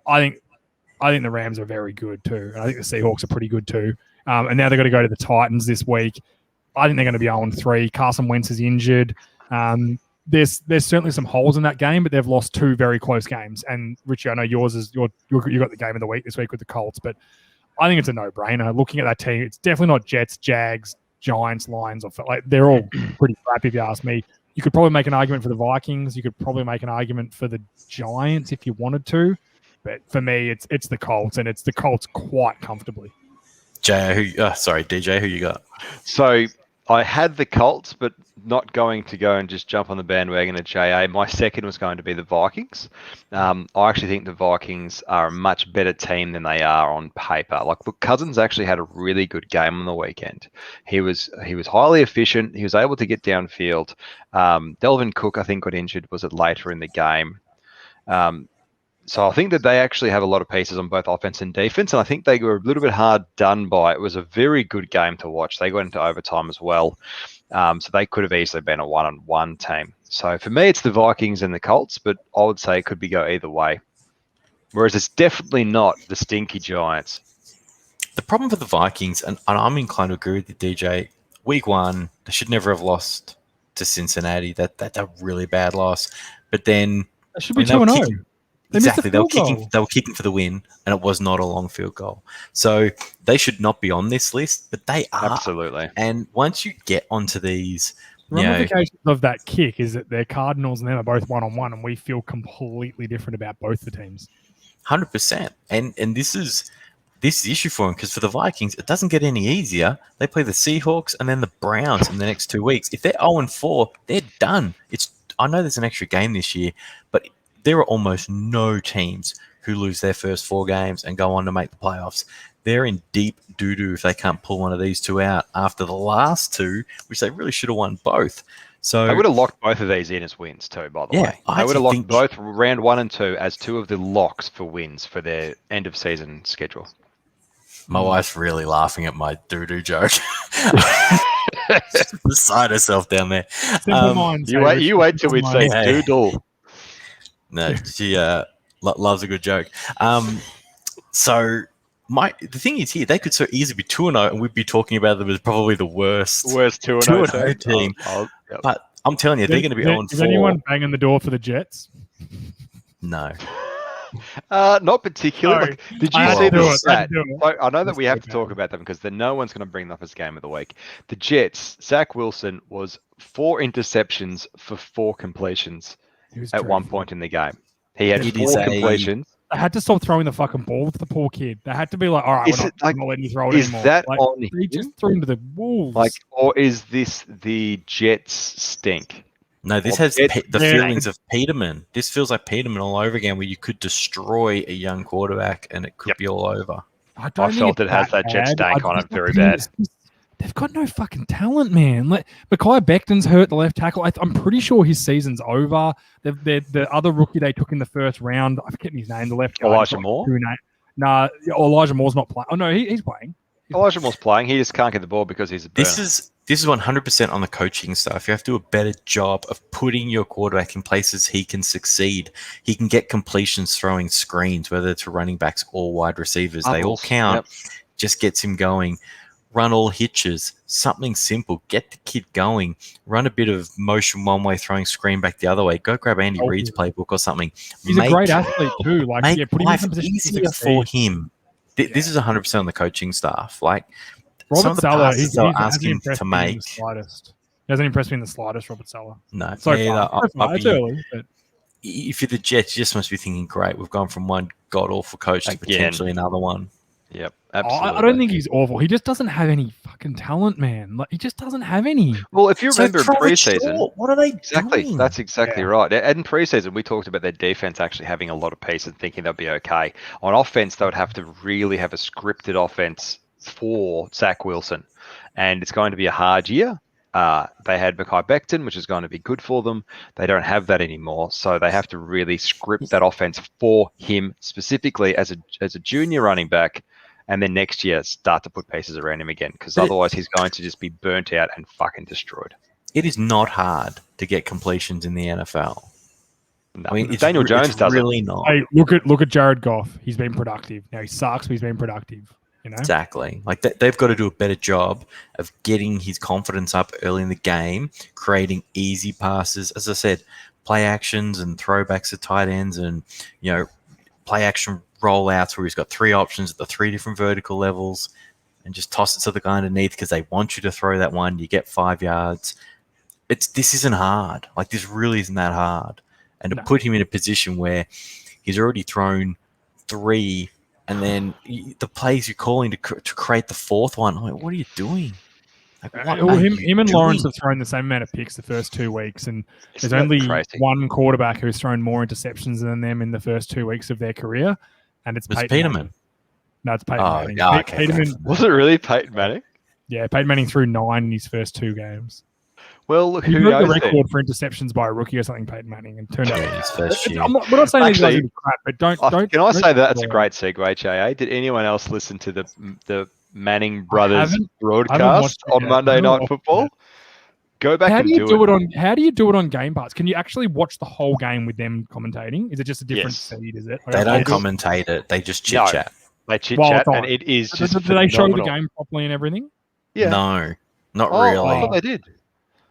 I think the Rams are very good too. And I think the Seahawks are pretty good too. And now they're going to go to the Titans this week. I think they're going to be 0-3. Carson Wentz is injured. There's certainly some holes in that game, but they've lost 2 very close games. And Richie, I know yours is you got the game of the week this week with the Colts, but I think it's a no-brainer. Looking at that team, it's definitely not Jets, Jags, Giants, Lions, or like they're all pretty crap if you ask me. You could probably make an argument for the Vikings. You could probably make an argument for the Giants if you wanted to, but for me, it's the Colts, and it's the Colts quite comfortably. DJ, who you got? So I had the Colts, but not going to go and just jump on the bandwagon at JA. My second was going to be the Vikings. I actually think the Vikings are a much better team than they are on paper. Like, look, Cousins actually had a really good game on the weekend. He was highly efficient. He was able to get downfield. Delvin Cook, I think, got injured. Was it later in the game? So I think that they actually have a lot of pieces on both offense and defense, and I think they were a little bit hard done by. It was a very good game to watch. They got into overtime as well, so they could have easily been a 1-on-1 team. So for me, it's the Vikings and the Colts, but I would say it could go either way. Whereas it's definitely not the stinky Giants. The problem for the Vikings, and I'm inclined to agree with you, DJ, week 1, they should never have lost to Cincinnati. That's a really bad loss. But then... It should be 2-0. Exactly. They were kicking for the win, and it was not a long field goal. So they should not be on this list, but they are. Absolutely. And once you get onto these... ramifications of that kick is that they're Cardinals and them are both 1-on-1, and we feel completely different about both the teams. 100%. And this is the issue for them, because for the Vikings, it doesn't get any easier. They play the Seahawks and then the Browns in the next 2 weeks. If they're 0-4, they're done. I know there's an extra game this year, but there are almost no teams who lose their first 4 games and go on to make the playoffs. They're in deep doo-doo if they can't pull one of these 2 out after the last 2, which they really should have won both. So I would have locked both of these in as wins too, by the way. I would have locked both round 1 and 2 as 2 of the locks for wins for their end of season schedule. My wife's really laughing at my doo-doo joke. She's beside herself down there. You wait till we say doodle. No, she loves a good joke. So the thing is here, they could so easily be 2-0, and we'd be talking about them as probably the worst 2-0 team. Yep. But I'm telling you, they're going to be 0-4. Is anyone banging the door for the Jets? No. Not particularly. No, Did you see the stat? I know that Let's we have to talk about them because no one's going to bring them up as game of the week. The Jets, Zach Wilson was 4 interceptions for 4 completions at one point in the game. He had 4 completions. They had to stop throwing the fucking ball to the poor kid. They had to be like, all right, we're not letting you throw it anymore. Is that on They just threw him to the wolves. Or is this the Jets stink? No, this has the feelings of Peterman. This feels like Peterman all over again, where you could destroy a young quarterback and it could be all over. I felt it has that Jet stank on it very bad. They've got no fucking talent, man. Like Mekhi Becton's hurt, the left tackle. I'm pretty sure his season's over. The other rookie they took in the first round, I forget his name, the left guy. Elijah Moore? Nah, Elijah Moore's not playing. Oh, no, he's playing. Elijah Moore's playing. He just can't get the ball because he's a burner. This is 100% on the coaching stuff. You have to do a better job of putting your quarterback in places he can succeed. He can get completions throwing screens, whether it's running backs or wide receivers. They all count. Yep. Just gets him going. Run all hitches, something simple. Get the kid going. Run a bit of motion one way, throwing screen back the other way. Go grab Andy Reid's playbook or something. He's a great athlete too. Put him in some position easier for him. This is 100% on the coaching staff. Like Robert Saleh, he hasn't impressed me in the slightest. Robert Saleh. No, so far. It's early, but if you're the Jets, you just must be thinking, great, we've gone from one god awful coach to potentially another one. Yep, absolutely. I don't think he's awful. He just doesn't have any fucking talent, man. Like he just doesn't have any. Well, if you remember in preseason, what are they doing? That's exactly right. And in preseason, we talked about their defense actually having a lot of pieces and thinking they'll be okay. On offense, they would have to really have a scripted offense for Zach Wilson, and it's going to be a hard year. They had Mekhi Becton, which is going to be good for them. They don't have that anymore, so they have to really script that offense for him specifically as a junior running back. and then next year start to put pieces around him again, because But otherwise he's going to just be burnt out and fucking destroyed. It is not hard to get completions in the NFL. No, I mean, Daniel Jones does really it. not. Hey, look at Jared Goff. He's been productive. Now he sucks, but he's been productive. You know? Exactly. Like they've got to do a better job of getting his confidence up early in the game, creating easy passes. As I said, play actions and throwbacks to tight ends, and play action rollouts where he's got 3 options at the 3 different vertical levels, and just toss it to the guy underneath because they want you to throw that one. You get 5 yards. This isn't hard. Like, this really isn't that hard. And to put him in a position where he's already thrown 3, and then the plays you're calling to create the 4th one, I'm like, what are you doing? Like, him and Lawrence have thrown the same amount of picks the first 2 weeks, and there's only one quarterback who's thrown more interceptions than them in the first 2 weeks of their career, and it's Peterman. No, it's Peyton Manning. Yeah, okay. Peterman, was it really Peyton Manning? Yeah, Peyton Manning threw 9 in his first 2 games. Well, look, he who broke knows the record for interceptions by a rookie or something, Peyton Manning, and turned out his first year. we're not saying these guys are crap, but don't. Can I say that's a great segue, JA? Did anyone else listen to the Manning brothers broadcast on Monday Night Football? Go back and do it. How do you do it on Game Pass? Can you actually watch the whole game with them commentating? Is it just a different feed? Is it? They don't commentate it. They just chit chat. They chit chat, and it is just. Do they show the game properly and everything? Yeah. No, not really. I thought they did.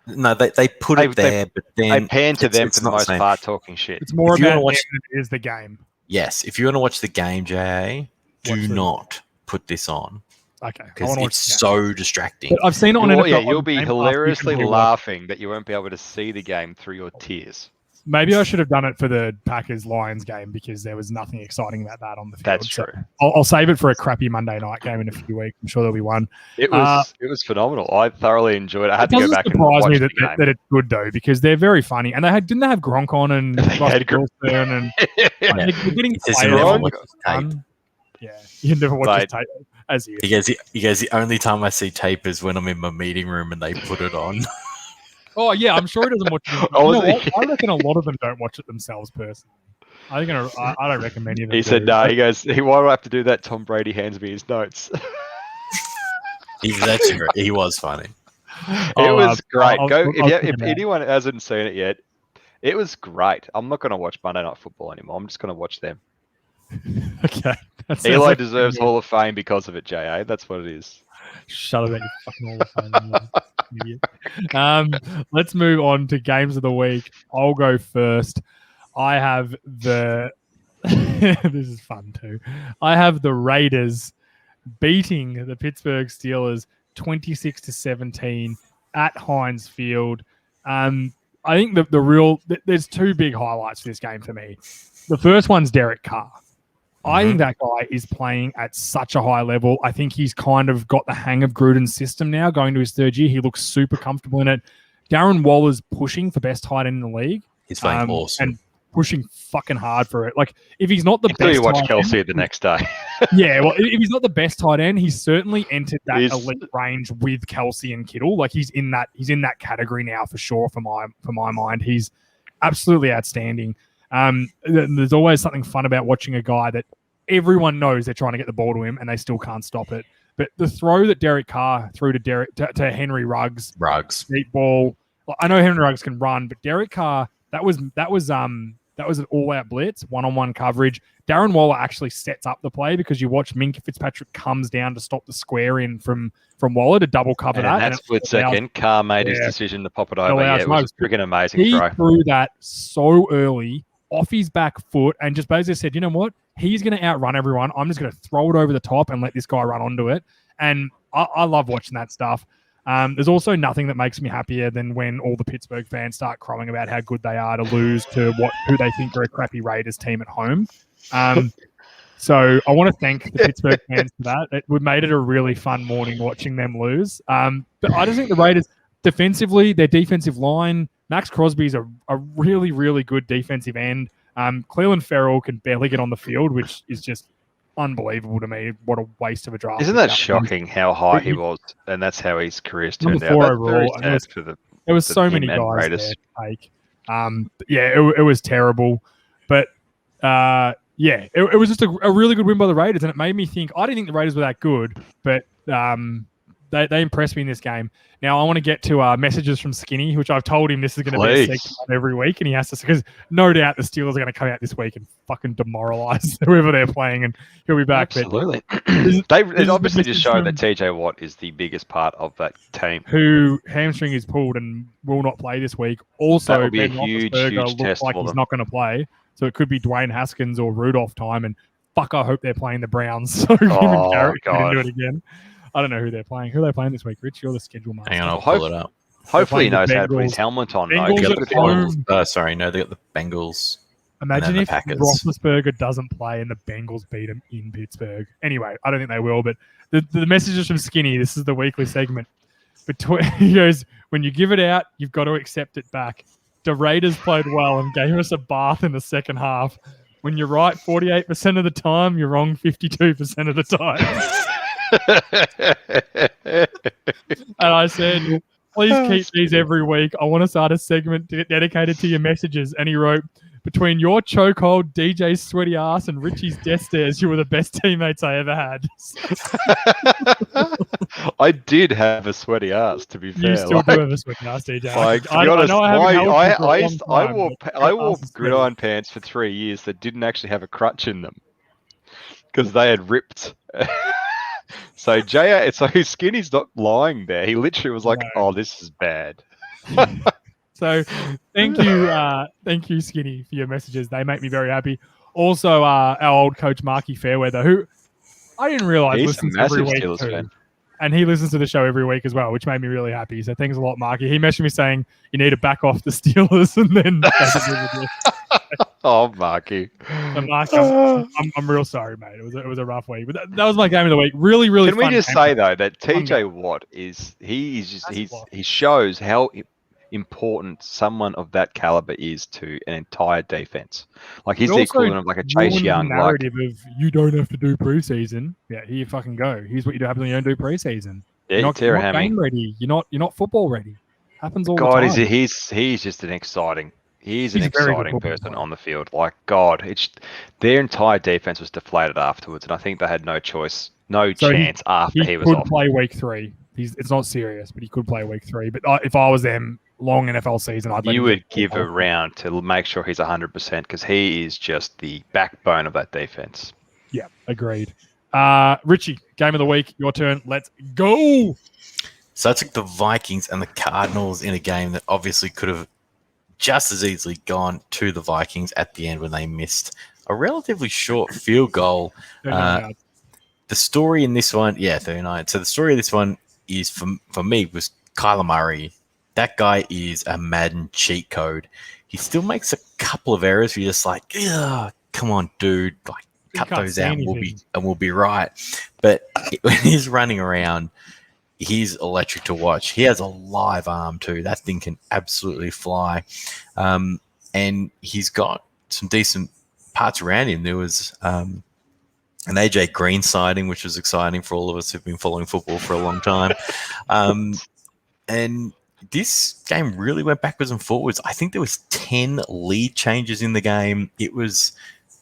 No, they put it there, but then they pan to them for the most part, talking shit. It's more about watch than it is the game. Yes, if you want to watch the game, JA, do not put this on. Okay, because it's so distracting. But I've seen it on NFL. Yeah, you'll be hilariously laughing that you won't be able to see the game through your tears. Maybe I should have done it for the Packers-Lions game because there was nothing exciting about that on the field. That's true. I'll save it for a crappy Monday night game in a few weeks. I'm sure there'll be one. It was phenomenal. I thoroughly enjoyed it. I had to go back and watch me the game. that it's good though, because they're very funny, and didn't they have Gronk on and Russell Wilson and they're getting Yeah, you never watch his tape. As he goes, the only time I see tape is when I'm in my meeting room and they put it on. Oh yeah, I'm sure he doesn't watch it. I reckon a lot of them don't watch it themselves personally. I don't reckon many of them. He said no. He goes, why do I have to do that? Tom Brady hands me his notes. He was actually great. He was funny. It was great. If anyone hasn't seen it yet, it was great. I'm not going to watch Monday Night Football anymore. I'm just going to watch them. Okay. Eli deserves Hall of Fame because of it, JA. That's what it is. Shut up, you fucking Hall of Fame. Idiot. Let's move on to games of the week. I'll go first. I have this is fun too. I have the Raiders beating the Pittsburgh Steelers 26-17 at Heinz Field. I think there's 2 big highlights for this game for me. The first one's Derek Carr. I think that guy is playing at such a high level. I think he's kind of got the hang of Gruden's system now, going to his 3rd year. He looks super comfortable in it. Darren Waller's pushing for best tight end in the league. He's playing awesome. And pushing fucking hard for it. Like, if he's not the best until you watch tight Kelsey end, the next day. Yeah, well, if he's not the best tight end, he's certainly entered that elite range with Kelsey and Kittle. Like, he's in that category now for sure, for my mind. He's absolutely outstanding. There's always something fun about watching a guy that everyone knows they're trying to get the ball to him and they still can't stop it. But the throw that Derek Carr threw to Henry Ruggs, deep ball. Well, I know Henry Ruggs can run, but Derek Carr, that was an all-out blitz, one-on-one coverage. Darren Waller actually sets up the play because you watch Minkah Fitzpatrick comes down to stop the square in from Waller to double cover that. And that split second, Carr made his decision to pop it over. Yeah, it was a freaking amazing throw. He threw that so early off his back foot and just basically said, you know what? He's going to outrun everyone. I'm just going to throw it over the top and let this guy run onto it. And I love watching that stuff. There's also nothing that makes me happier than when all the Pittsburgh fans start crowing about how good they are to lose to who they think are a crappy Raiders team at home. So I want to thank the Pittsburgh fans for that. We made it a really fun morning watching them lose. But I just think the Raiders, defensively, their defensive line, Max Crosby's a really, really good defensive end. Cleveland Ferrell can barely get on the field, which is just unbelievable to me. What a waste of a draft. Isn't that shocking how high he was? And that's how his career's turned out. Overall, there was so many guys there to take. It was terrible. But Yeah, it was just a really good win by the Raiders, and it made me think. I didn't think the Raiders were that good, but they impressed me in this game. Now I want to get to messages from Skinny, which I've told him this is going to be a segment every week, and he has to, because no doubt the Steelers are going to come out this week and fucking demoralize whoever they're playing, and he'll be back. Absolutely. It obviously just showed that TJ Watt is the biggest part of that team. Who hamstring is pulled and will not play this week. Also, that will be Ben a huge test like for he's them. not going to play. So it could be Dwayne Haskins or Rudolph time, and fuck, I hope they're playing the Browns. So him and Garrett can do it again. I don't know who they're playing. Who are they playing this week, Rich? You're the schedule master. Hang on, I'll pull it up. Hopefully he knows how to put his helmet on. Bengals They got the at home. Bengals. Sorry, no, they got the Bengals. Imagine the if Packers. Roethlisberger doesn't play and the Bengals beat him in Pittsburgh. Anyway, I don't think they will, but the messages from Skinny, this is the weekly segment. He goes, when you give it out, you've got to accept it back. The Raiders played well and gave us a bath in the second half. When you're right 48% of the time, you're wrong 52% of the time. And I said, please keep these every week. I want to start a segment dedicated to your messages. And he wrote, between your chokehold, DJ's sweaty ass, and Richie's death stares, you were the best teammates I ever had. I did have a sweaty ass, to be fair. You still do have a sweaty ass, DJ. Like, to be honest, I wore gridiron pants for 3 years that didn't actually have a crutch in them because they had ripped. So Skinny's not lying there. He literally was like, "Oh, this is bad." So thank you, Skinny, for your messages. They make me very happy. Also, our old coach Marky Fairweather, who I didn't realize listens every week too. Fan. And he listens to the show every week as well, which made me really happy. So thanks a lot, Marky. He messaged me saying you need to back off the Steelers, and then. Oh, Marky. So Marky, I'm real sorry, mate. It was a rough week, but that was my game of the week. Really, really. Can we just say though that TJ Watt he shows how important someone of that caliber is to an entire defense. Like he's the equivalent of like a Chase Young. Narrative of you don't have to do preseason. Yeah, here you fucking go. Here's what you do happen when you don't do preseason. Yeah, you're not game ready. You're not football ready. Happens all the time. God, he's just an exciting. He's an exciting person on the field. Like God, their entire defense was deflated afterwards, and I think they had no choice, chance after he was off. He could play week 3. It's not serious, but he could play week 3. But if I was them, long NFL season, you would give a round to make sure he's 100% because he is just the backbone of that defense. Yeah, agreed. Richie, game of the week, your turn. Let's go. So I took the Vikings and the Cardinals in a game that obviously could have just as easily gone to the Vikings at the end when they missed a relatively short field goal. The story in this one, 39. So the story of this one is, for me, was Kyler Murray. That guy is a Madden cheat code. He still makes a couple of errors where you're just like, come on, dude, like cut those out and we'll be right. But when he's running around, he's electric to watch. He has a live arm too. That thing can absolutely fly. And he's got some decent parts around him. There was an AJ Green sighting, which was exciting for all of us who've been following football for a long time. And this game really went backwards and forwards. I think there was 10 lead changes in the game. It was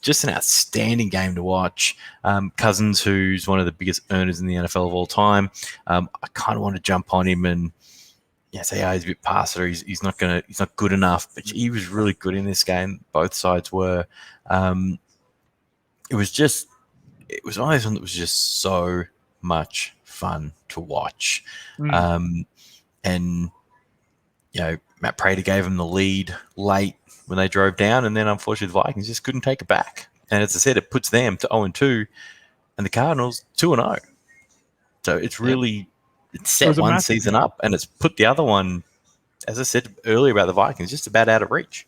just an outstanding game to watch. Cousins, who's one of the biggest earners in the NFL of all time, I kind of want to jump on him and say, he's a bit past it, or he's not good enough. But he was really good in this game. Both sides were. It was one of those ones that was just so much fun to watch. And Matt Prater gave him the lead late when they drove down, and then unfortunately the Vikings just couldn't take it back. And as I said, it puts them to 0-2, and the Cardinals 2-0. So it's really it's set one season up, and it's put the other one, as I said earlier about the Vikings, just about out of reach.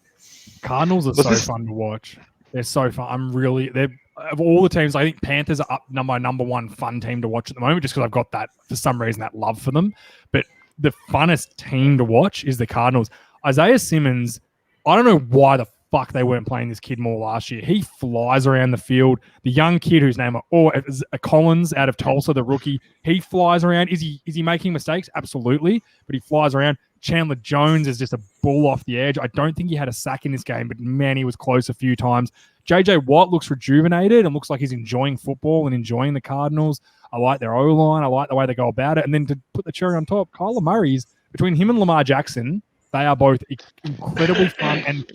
Cardinals are fun to watch. They're so fun. They're of all the teams, I think Panthers are up my number one fun team to watch at the moment, just because I've got that, for some reason, that love for them. But the funnest team to watch is the Cardinals. Isaiah Simmons, I don't know why the fuck they weren't playing this kid more last year. He flies around the field. The young kid whose name is Collins out of Tulsa, the rookie, he flies around. Is he making mistakes? Absolutely. But he flies around. Chandler Jones is just a bull off the edge. I don't think he had a sack in this game, but man, he was close a few times. JJ Watt looks rejuvenated and looks like he's enjoying football and enjoying the Cardinals. I like their O-line. I like the way they go about it. And then to put the cherry on top, Kyler Murray's, between him and Lamar Jackson, they are both incredibly fun and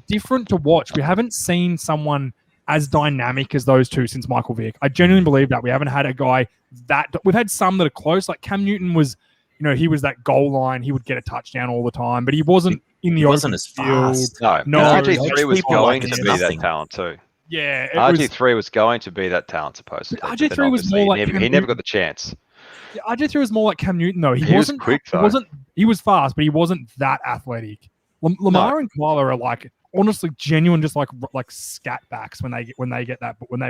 different to watch. We haven't seen someone as dynamic as those two since Michael Vick. I genuinely believe that. We haven't had a guy that... We've had some that are close. Like Cam Newton was, he was that goal line. He would get a touchdown all the time, but he wasn't in the wasn't as fast. No, RG3 was going to be that talent too. Yeah, RG3 was going to be that talent supposedly. RG3 was more like he never got the chance. Yeah, RG3 was more like Cam Newton though. He wasn't quick though. He was fast, but he wasn't that athletic. Lamar and Kyler are like honestly genuine, just like scat backs when they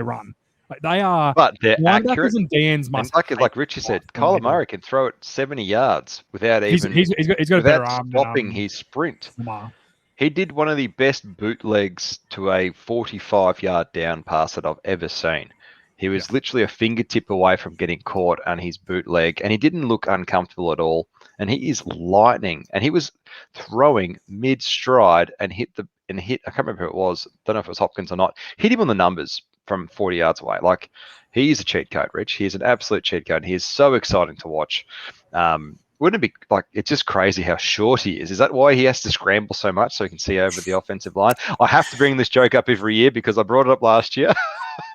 run. Like they are, but they're accurate. And Dan's must like Richie said, Kyler Murray can throw it 70 yards without he's got a better arm stopping his sprint. Lamar. He did one of the best bootlegs to a 45-yard down pass that I've ever seen. He was literally a fingertip away from getting caught on his bootleg, and he didn't look uncomfortable at all. And he is lightning. And he was throwing mid-stride and hit. I can't remember who it was. Don't know if it was Hopkins or not. Hit him on the numbers from 40 yards away. Like, he is a cheat code, Rich. He is an absolute cheat code. He is so exciting to watch. Wouldn't it be like, it's just crazy how short he is? Is that why he has to scramble so much so he can see over the offensive line? I have to bring this joke up every year because I brought it up last year.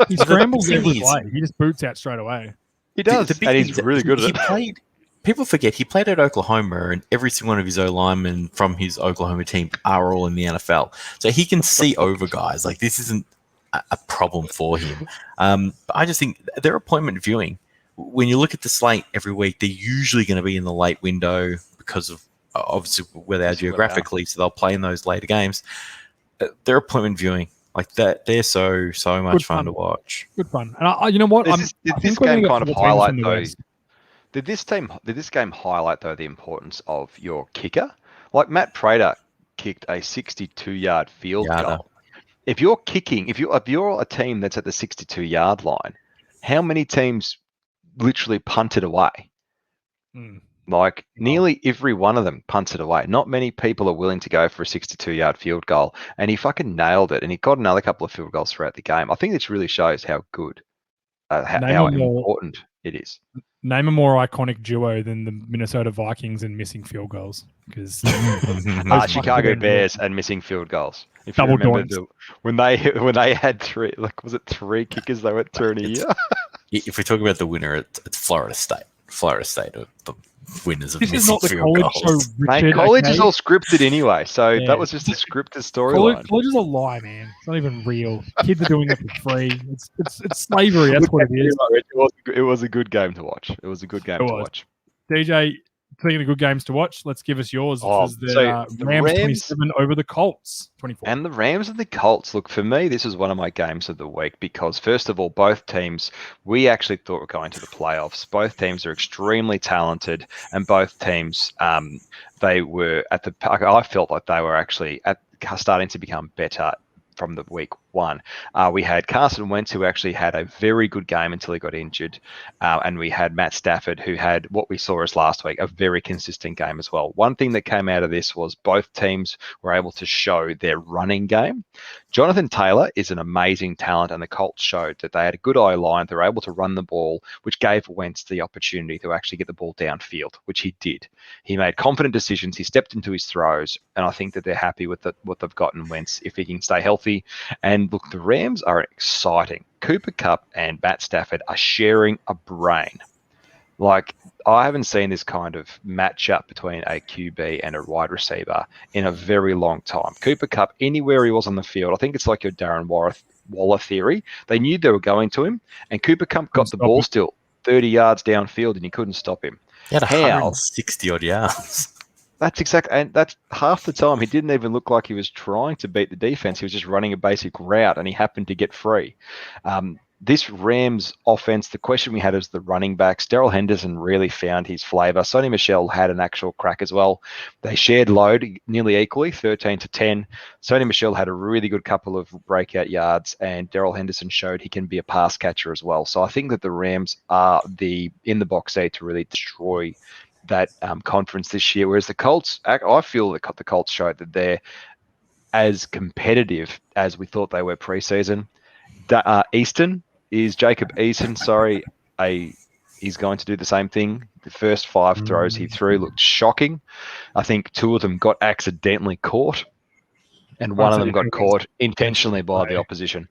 He scrambles every play. He just boots out straight away. He does, and he's really good at it. People forget he played at Oklahoma, and every single one of his O-linemen from his Oklahoma team are all in the NFL. So he can see over guys. Like, this isn't a problem for him. But I just think their appointment viewing, when you look at the slate every week, they're usually going to be in the late window because of obviously where they are geographically, so they'll play in those later games. Their appointment viewing, like that, they're so much fun to watch. Good fun. And you know what? Did this game kind of highlight though? Did this game highlight though the importance of your kicker? Like Matt Prater kicked a 62-yard field goal. If you're kicking, if you're a team that's at the 62-yard line, how many teams literally punted away? Like nearly every one of them punted away. Not many people are willing to go for a 62-yard field goal, and he fucking nailed it. And he got another couple of field goals throughout the game. I think this really shows how good, how important it is. Name a more iconic duo than the Minnesota Vikings and missing field goals, because Chicago Bears and missing field goals. If double you remember when they had three, like was it three kickers they went through in a year? If we talk about the winner, it's Florida State. Florida State are the winners of this missing is not the field college goals. show, Richard, Mate, college is all scripted anyway, so that was just a scripted storyline. College is a lie, man. It's not even real. Kids are doing it for free. It's slavery. That's what it is. It was a good game to watch. It was a good game to watch. DJ, speaking of good games to watch, let's give us yours. The Rams 27 over the Colts 24. And the Rams and the Colts, look, for me, this is one of my games of the week because, first of all, both teams, we actually thought were going to the playoffs. Both teams are extremely talented, and both teams, they were I felt like they were actually starting to become better from the week one. We had Carson Wentz, who actually had a very good game until he got injured. And we had Matt Stafford, who had what we saw as last week, a very consistent game as well. One thing that came out of this was both teams were able to show their running game. Jonathan Taylor is an amazing talent, and the Colts showed that they had a good O-line. They were able to run the ball, which gave Wentz the opportunity to actually get the ball downfield, which he did. He made confident decisions. He stepped into his throws, and I think that they're happy with what they've gotten Wentz if he can stay healthy. And look, the Rams are exciting. Cooper Kupp and Matt Stafford are sharing a brain. Like, I haven't seen this kind of matchup between a QB and a wide receiver in a very long time. Cooper Kupp, anywhere he was on the field, I think it's like your Darren Waller theory. They knew they were going to him, and Cooper Kupp got the ball still 30 yards downfield, and he couldn't stop him. He had 160-odd yards. That's exactly, and that's half the time. He didn't even look like he was trying to beat the defense. He was just running a basic route, and he happened to get free. This Rams offense, the question we had is the running backs. Darrell Henderson really found his flavor. Sonny Michel had an actual crack as well. They shared load nearly equally, 13-10. Sonny Michel had a really good couple of breakout yards, and Darrell Henderson showed he can be a pass catcher as well. So I think that the Rams are in the box seat to really destroy that conference this year. Whereas the Colts, I feel that the Colts showed that they're as competitive as we thought they were preseason. Jacob Easton, sorry, he's going to do the same thing. The first 5 throws he threw looked shocking. I think 2 of them got accidentally caught, and one of them got caught intentionally by the opposition.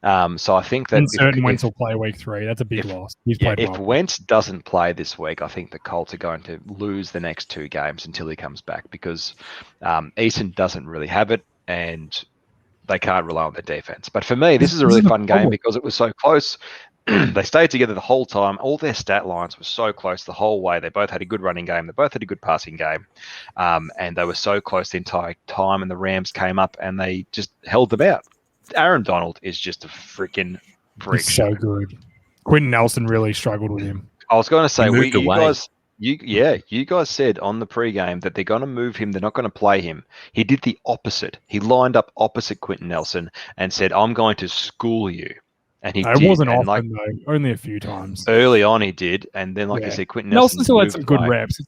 So I think that Wentz will play week 3. That's a big loss. He's played well. If Wentz doesn't play this week, I think the Colts are going to lose the next 2 games until he comes back, because Easton doesn't really have it, and they can't rely on their defense. But for me, this is a really fun game because it was so close. They stayed together the whole time. All their stat lines were so close the whole way. They both had a good running game. They both had a good passing game. And they were so close the entire time, and the Rams came up and they just held them out. Aaron Donald is just a freaking freak. He's so good. Quentin Nelson really struggled with him. I was going to say, you guys said on the pregame that they're going to move him. They're not going to play him. He did the opposite. He lined up opposite Quentin Nelson and said, "I'm going to school you." And he did. It wasn't often, though. Only a few times. Early on, he did. And then, like I said, Quentin Nelson still had some good reps.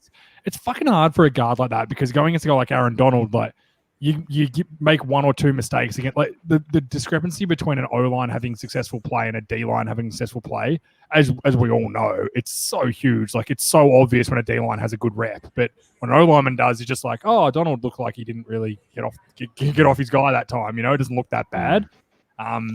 It's fucking hard for a guard like that, because going against a guy like Aaron Donald, like, you make 1 or 2 mistakes again. Like the discrepancy between an O-line having successful play and a D-line having successful play, as we all know, it's so huge. Like, it's so obvious when a D-line has a good rep, but when an O-lineman does, it's just like, oh, Donald looked like he didn't really get off his guy that time. It doesn't look that bad.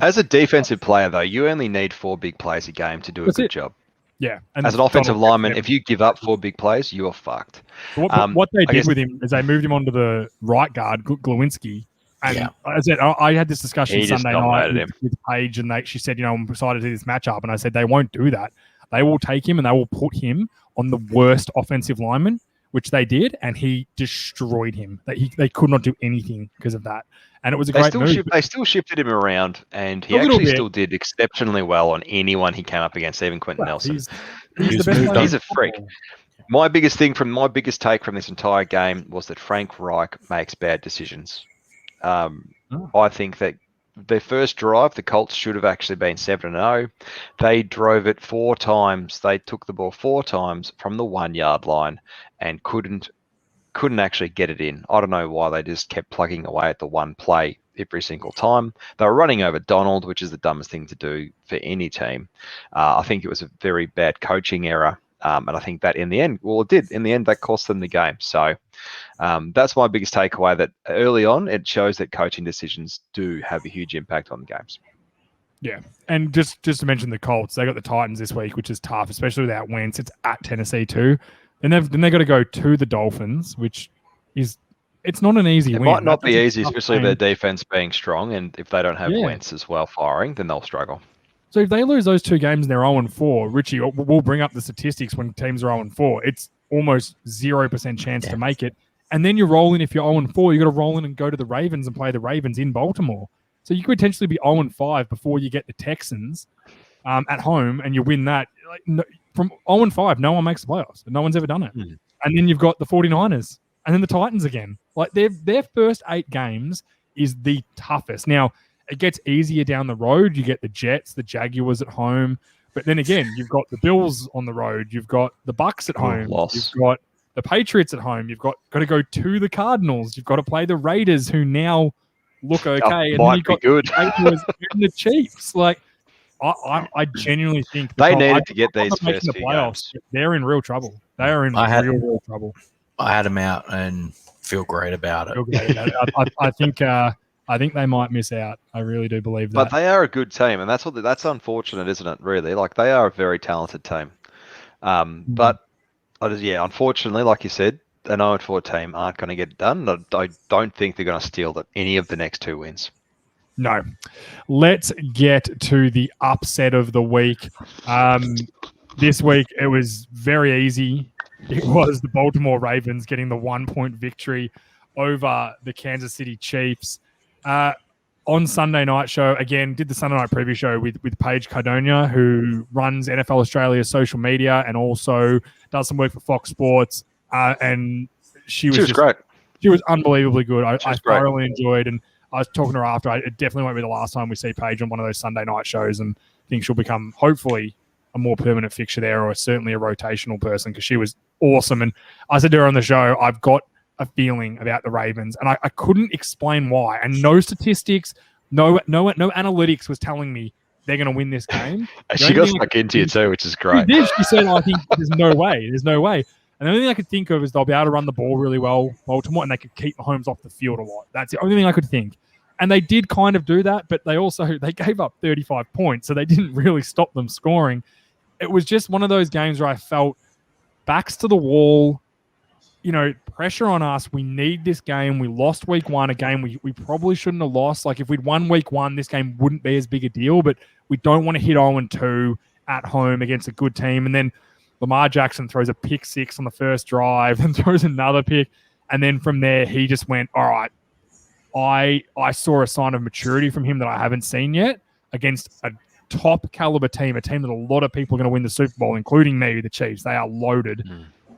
As a defensive player, though, you only need 4 big plays a game to do a good job. Yeah. And as an offensive lineman, if you give up 4 big plays, you're fucked. What they did with him is they moved him onto the right guard, Glowinski. And as I said, I had this discussion Sunday night with Paige, and she said, I'm excited to do this matchup. And I said, they won't do that. They will take him and they will put him on the worst offensive lineman, which they did, and he destroyed him. They could not do anything because of that. And it was a great move. They still shifted him around, and he actually still did exceptionally well on anyone he came up against, even Quentin Nelson. He's a freak. My biggest take from this entire game was that Frank Reich makes bad decisions. I think that their first drive, the Colts should have actually been 7-0. They drove it 4 times. They took the ball 4 times from the 1-yard line and couldn't actually get it in. I don't know why. They just kept plugging away at the one play every single time. They were running over Donald, which is the dumbest thing to do for any team. I think it was a very bad coaching error. And I think that in the end, that cost them the game. So that's my biggest takeaway, that early on, it shows that coaching decisions do have a huge impact on the games. Yeah. And just to mention the Colts, they got the Titans this week, which is tough, especially without Wentz. It's at Tennessee too. Then they got to go to the Dolphins, which is, it's not an easy win. It might not be easy, especially their defense being strong, and if they don't have Wentz as well firing, then they'll struggle. So if they lose those 2 games and they're 0-4, Richie, we'll bring up the statistics when teams are 0-4. It's almost 0% chance to make it. And then you roll in, if you're 0-4, you got to roll in and go to the Ravens and play the Ravens in Baltimore. So you could potentially be 0-5 before you get the Texans at home, and you win that. From 0-5, no one makes the playoffs. No one's ever done it. And then you've got the 49ers and then the Titans again. Like, their first 8 games is the toughest. Now, it gets easier down the road. You get the Jets, the Jaguars at home. But then again, you've got the Bills on the road. You've got the Bucks at home. You've got the Patriots at home. You've got to go to the Cardinals. You've got to play the Raiders, who now look okay. And then you've got the Jaguars and the Chiefs. Like, I genuinely think they needed to get these first few games. They're in real trouble. They are in real trouble. I had them out and feel great about it. I think they might miss out. I really do believe that. But they are a good team, and that's unfortunate, isn't it? Really, like, they are a very talented team. But unfortunately, like you said, an 0-4 team aren't going to get it done. I don't think they're going to steal any of the next 2 wins. No. Let's get to the upset of the week. This week, it was very easy. It was the Baltimore Ravens getting the 1-point victory over the Kansas City Chiefs. On Sunday night show, again, did the Sunday night preview show with Paige Cardonia, who runs NFL Australia's social media and also does some work for Fox Sports. And she was great. She was unbelievably good. I thoroughly enjoyed, and I was talking to her after. It definitely won't be the last time we see Paige on one of those Sunday night shows, and I think she'll become, hopefully, a more permanent fixture there, or certainly a rotational person, because she was awesome. And I said to her on the show, I've got a feeling about the Ravens, and I couldn't explain why. And no statistics, no analytics was telling me they're going to win this game. She got stuck into it too, which is great. She did. She said, I think there's no way. And the only thing I could think of is they'll be able to run the ball really well, Baltimore, and they could keep Mahomes off the field a lot. That's the only thing I could think. And they did kind of do that, but they gave up 35 points, so they didn't really stop them scoring. It was just one of those games where I felt backs to the wall, pressure on us. We need this game. We lost week 1, a game we probably shouldn't have lost. Like, if we'd won week 1, this game wouldn't be as big a deal, but we don't want to hit 0-2 at home against a good team. And then Lamar Jackson throws a pick 6 on the first drive and throws another pick. And then from there, he just went, all right, I saw a sign of maturity from him that I haven't seen yet against a top caliber team, a team that a lot of people are going to win the Super Bowl, including maybe the Chiefs. They are loaded.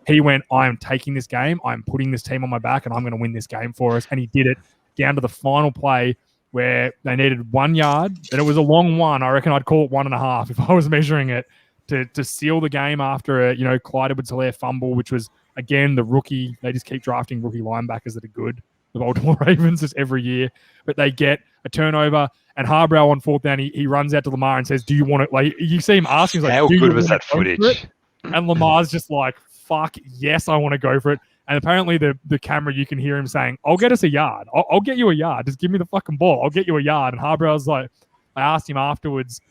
He went, I am taking this game. I'm putting this team on my back, and I'm going to win this game for us. And he did it down to the final play where they needed 1 yard, and it was a long one. I reckon I'd call it 1.5 if I was measuring it to seal the game after a Clyde Edwards-Helaire fumble, which was, again, the rookie. They just keep drafting rookie linebackers that are good. The Baltimore Ravens just every year, but they get a turnover, and Harbrow on 4th down, he runs out to Lamar and says, do you want it? Like, you see him asking, he's like, how good was that footage? And Lamar's just like, fuck, yes, I want to go for it. And apparently the camera, you can hear him saying, I'll get us a yard. I'll get you a yard. Just give me the fucking ball. I'll get you a yard. And Harbrow's like, I asked him afterwards,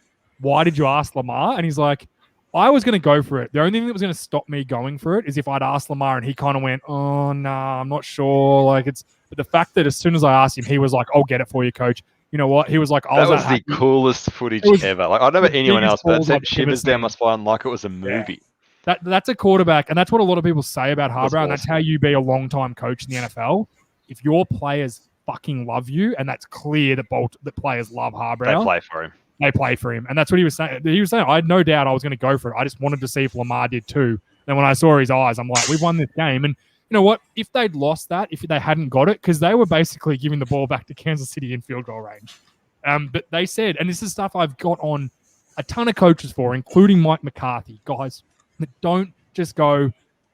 why did you ask Lamar? And he's like, I was going to go for it. The only thing that was going to stop me going for it is if I'd asked Lamar and he kind of went, oh, no, I'm not sure. But the fact that as soon as I asked him, he was like, I'll get it for you, coach. You know what? He was like, that was the coolest footage ever. Like, I don't know about anyone else, but that sent shivers down my spine like it was a movie. Yeah. That's a quarterback, and that's what a lot of people say about Harbrow, awesome. And that's how you be a long-time coach in the NFL. If your players fucking love you, and that's clear that players love Harbrow. They play for him. And that's what he was saying. He was saying, I had no doubt I was going to go for it. I just wanted to see if Lamar did too. And when I saw his eyes, I'm like, we've won this game. And you know what? If they'd lost that, if they hadn't got it, because they were basically giving the ball back to Kansas City in field goal range. But they said, and this is stuff I've got on a ton of coaches for, including Mike McCarthy, guys, that don't just go, I'm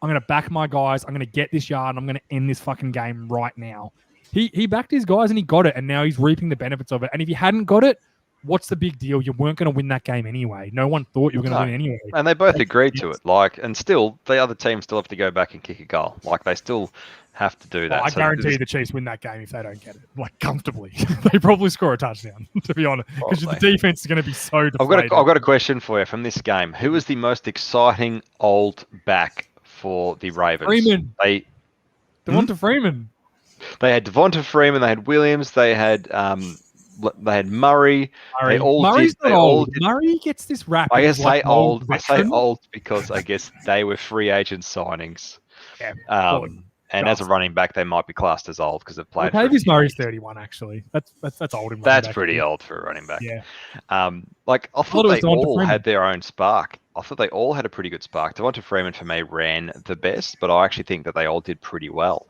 going to back my guys, I'm going to get this yard, and I'm going to end this fucking game right now. He backed his guys and he got it, and now he's reaping the benefits of it. And if you hadn't got it, what's the big deal? You weren't going to win that game anyway. No one thought you were going to win anyway. And they both agreed to it. And still, the other team still have to go back and kick a goal. They still have to do that. I guarantee the Chiefs win that game if they don't get it. Comfortably. They probably score a touchdown, to be honest. Because the defense is going to be so deflated. I've got a question for you from this game. Who was the most exciting old back for the Ravens? Freeman. Devonta Freeman. They had Devonta Freeman. They had Williams. They had Murray. Murray's not old. Murray gets this rap. I say old because I guess they were free agent signings. Yeah. And as a running back, they might be classed as old because they've played. Latavius Murray's 31, actually. That's old in running That's back. pretty old for a running back. Yeah. I thought they all had their own spark. I thought they all had a pretty good spark. Devonta Freeman, for me, ran the best, but I actually think that they all did pretty well.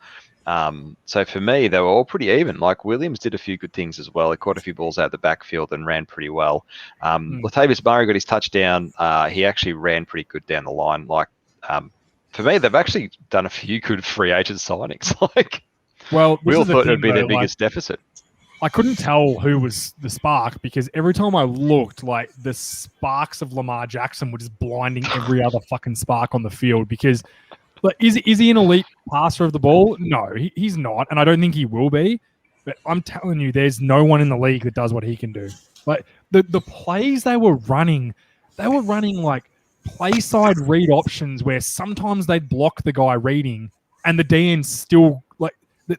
So for me, they were all pretty even. Williams did a few good things as well. He caught a few balls out the backfield and ran pretty well. Latavius Murray got his touchdown. He actually ran pretty good down the line. For me, they've actually done a few good free agent signings. We all thought it would be their biggest deficit. I couldn't tell who was the spark because every time I looked, the sparks of Lamar Jackson were just blinding every other fucking spark on the field because is he an elite passer of the ball? No, he's not, and I don't think he will be. But I'm telling you, there's no one in the league that does what he can do. The plays they were running play side read options where sometimes they'd block the guy reading, and the DN still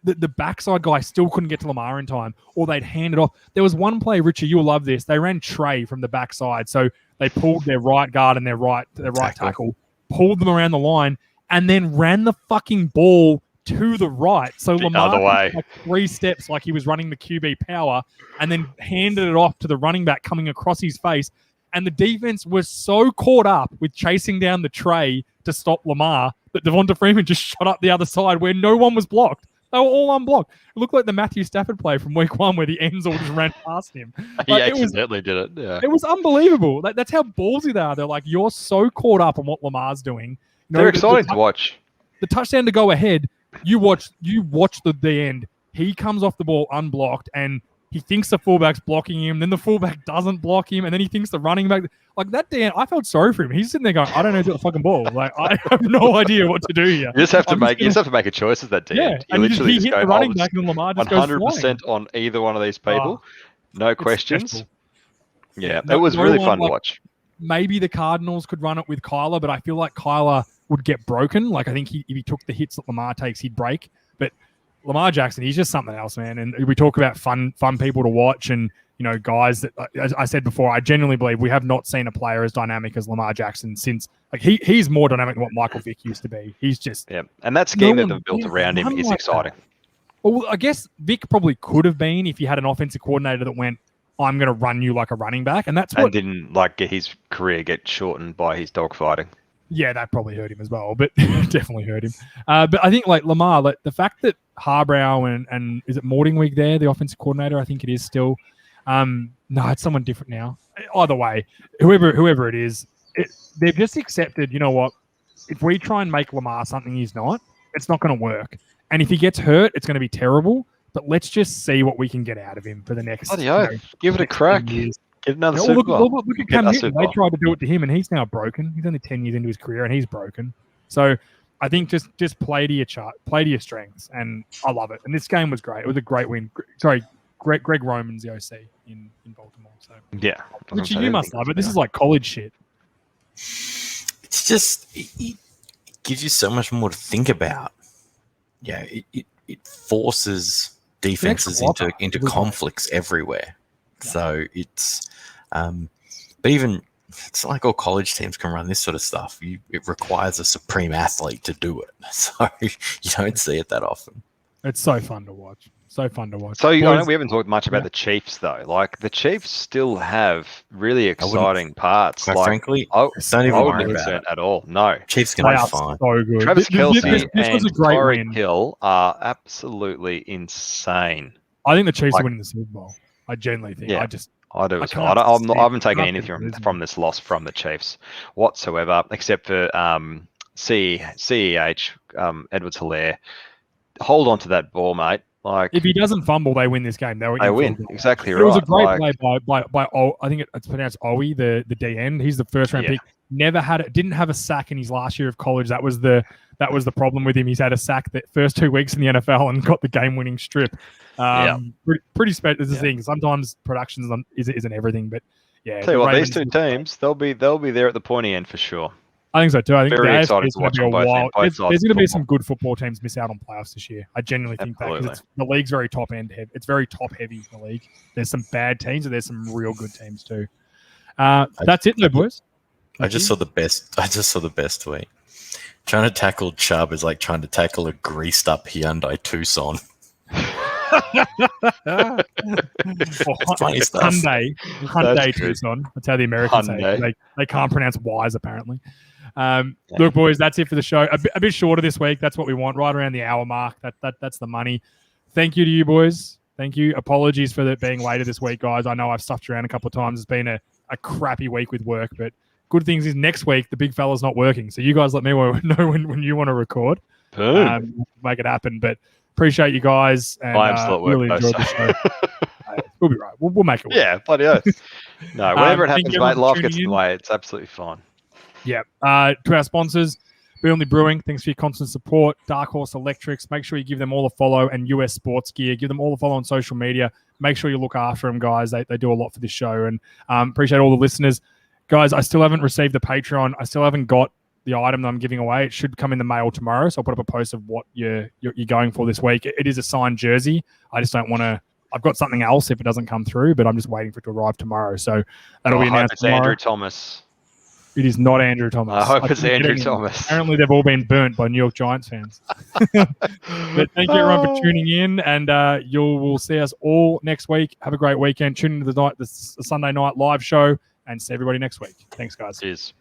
the backside guy still couldn't get to Lamar in time, or they'd hand it off. There was one play, Richie, you'll love this. They ran Trey from the backside, so they pulled their right guard and their right tackle, pulled them around the line, and then ran the fucking ball to the right. So Lamar took 3 steps like he was running the QB power and then handed it off to the running back coming across his face. And the defense was so caught up with chasing down the tray to stop Lamar that Devonta Freeman just shot up the other side where no one was blocked. They were all unblocked. It looked like the Matthew Stafford play from week 1 where the ends all just ran past him. He accidentally did it. Yeah. It was unbelievable. That's how ballsy they are. They're like, you're so caught up on what Lamar's doing. They're exciting to watch. The touchdown to go ahead, you watch the end. He comes off the ball unblocked and he thinks the fullback's blocking him. Then the fullback doesn't block him. And then he thinks the running back, like that Dan, I felt sorry for him. He's sitting there going, I don't know how to get the fucking ball. Like, I have no idea what to do here. You just have to make a choice as that Dan. Yeah, You literally he hit the running back and Lamar just 100% on either one of these people. No questions. Special. Yeah, it was really fun to watch. Maybe the Cardinals could run it with Kyler, but I feel like Kyler would get broken. Like, I think if he took the hits that Lamar takes, he'd break. But Lamar Jackson, he's just something else, man. And we talk about fun people to watch and, guys that, as I said before, I genuinely believe we have not seen a player as dynamic as Lamar Jackson since, like, he's more dynamic than what Michael Vick used to be. He's just... Yeah, and that scheme that they've built around him is exciting. Well, I guess Vic probably could have been if he had an offensive coordinator that went, I'm going to run you like a running back. And that's what... And didn't, get his career get shortened by his dogfighting. Yeah, that probably hurt him as well, but definitely hurt him. But I think, Lamar, the fact that Harbrow and is it Mortingwig there, the offensive coordinator? I think it is still. No, it's someone different now. Either way, whoever it is, they've just accepted, you know what? If we try and make Lamar something he's not, it's not going to work. And if he gets hurt, it's going to be terrible. But let's just see what we can get out of him for the next. Give it a crack. Get another Super Bowl. Look at Cam Newton. They tried to do it to him, and he's now broken. He's only 10 years into his career, and he's broken. So I think just play to your strengths, and I love it. And this game was great. It was a great win. Sorry, Greg Roman's the OC in Baltimore. So yeah, Richie, you must love it. This is like college shit. It's just it gives you so much more to think about. Yeah, it forces defenses into conflicts everywhere. Yeah. So it's, but even it's not like all college teams can run this sort of stuff. It requires a supreme athlete to do it. So you don't see it that often. It's so fun to watch. So we haven't talked much about the Chiefs though. Like the Chiefs still have really exciting parts. Quite frankly, don't even worry about it at all. No, Chiefs can be fine. So good. Travis Kelce and Tyreek Hill are absolutely insane. I think the Chiefs are winning the Super Bowl. I genuinely think. Yeah. I do as well. I haven't taken anything from this loss from the Chiefs whatsoever, except for CEH, Edwards-Helaire. Hold on to that ball, mate. Like, if he doesn't fumble, they win this game. They win. Exactly right. It was a great play by I think it's pronounced Owie, the D end. He's the first round pick. Didn't have a sack in his last year of college. That was the problem with him. He's had a sack the first 2 weeks in the NFL and got the game winning strip. Pretty special. This is the thing. Sometimes production isn't everything, but yeah. Tell you what, these two teams, they'll be there at the pointy end for sure. I think so too. I think very excited to watch on both sides. There's going to be some good football teams miss out on playoffs this year. I genuinely think that because the league's very top end heavy. It's very top heavy in the league. There's some bad teams and there's some real good teams too. That's it, though, boys. I just saw the best tweet. Trying to tackle Chubb is like trying to tackle a greased up Hyundai Tucson. Funny stuff. Hyundai Tucson. That's how the Americans say it. They can't pronounce Y's apparently. Look, boys, that's it for the show. A bit shorter this week. That's what we want. Right around the hour mark. That's the money. Thank you to you, boys. Thank you. Apologies for that being later this week, guys. I know I've stuffed around a couple of times. It's been a crappy week with work, but good things is next week the big fella's not working. So you guys let me know when you want to record. Make it happen. But appreciate you guys. And really enjoyed the show. We'll be right. We'll make it work. Yeah, bloody oath. No, whatever it happens, mate, life gets in the way. It's absolutely fine. Yeah. To our sponsors, Burnley Brewing, thanks for your constant support. Dark Horse Electrics, make sure you give them all a follow, and US Sports Gear, give them all a follow on social media. Make sure you look after them, guys. They do a lot for this show, and appreciate all the listeners. Guys, I still haven't received the Patreon. I still haven't got the item that I'm giving away. It should come in the mail tomorrow, so I'll put up a post of what you're going for this week. It is a signed jersey. I just don't want to... I've got something else if it doesn't come through, but I'm just waiting for it to arrive tomorrow. So that'll be announced tomorrow. Andrew Thomas. It is not Andrew Thomas. I hope it's Andrew Thomas. Apparently, they've all been burnt by New York Giants fans. But thank you, everyone, for tuning in, and you will see us all next week. Have a great weekend. Tune into the Sunday night live show, and see everybody next week. Thanks, guys. Cheers.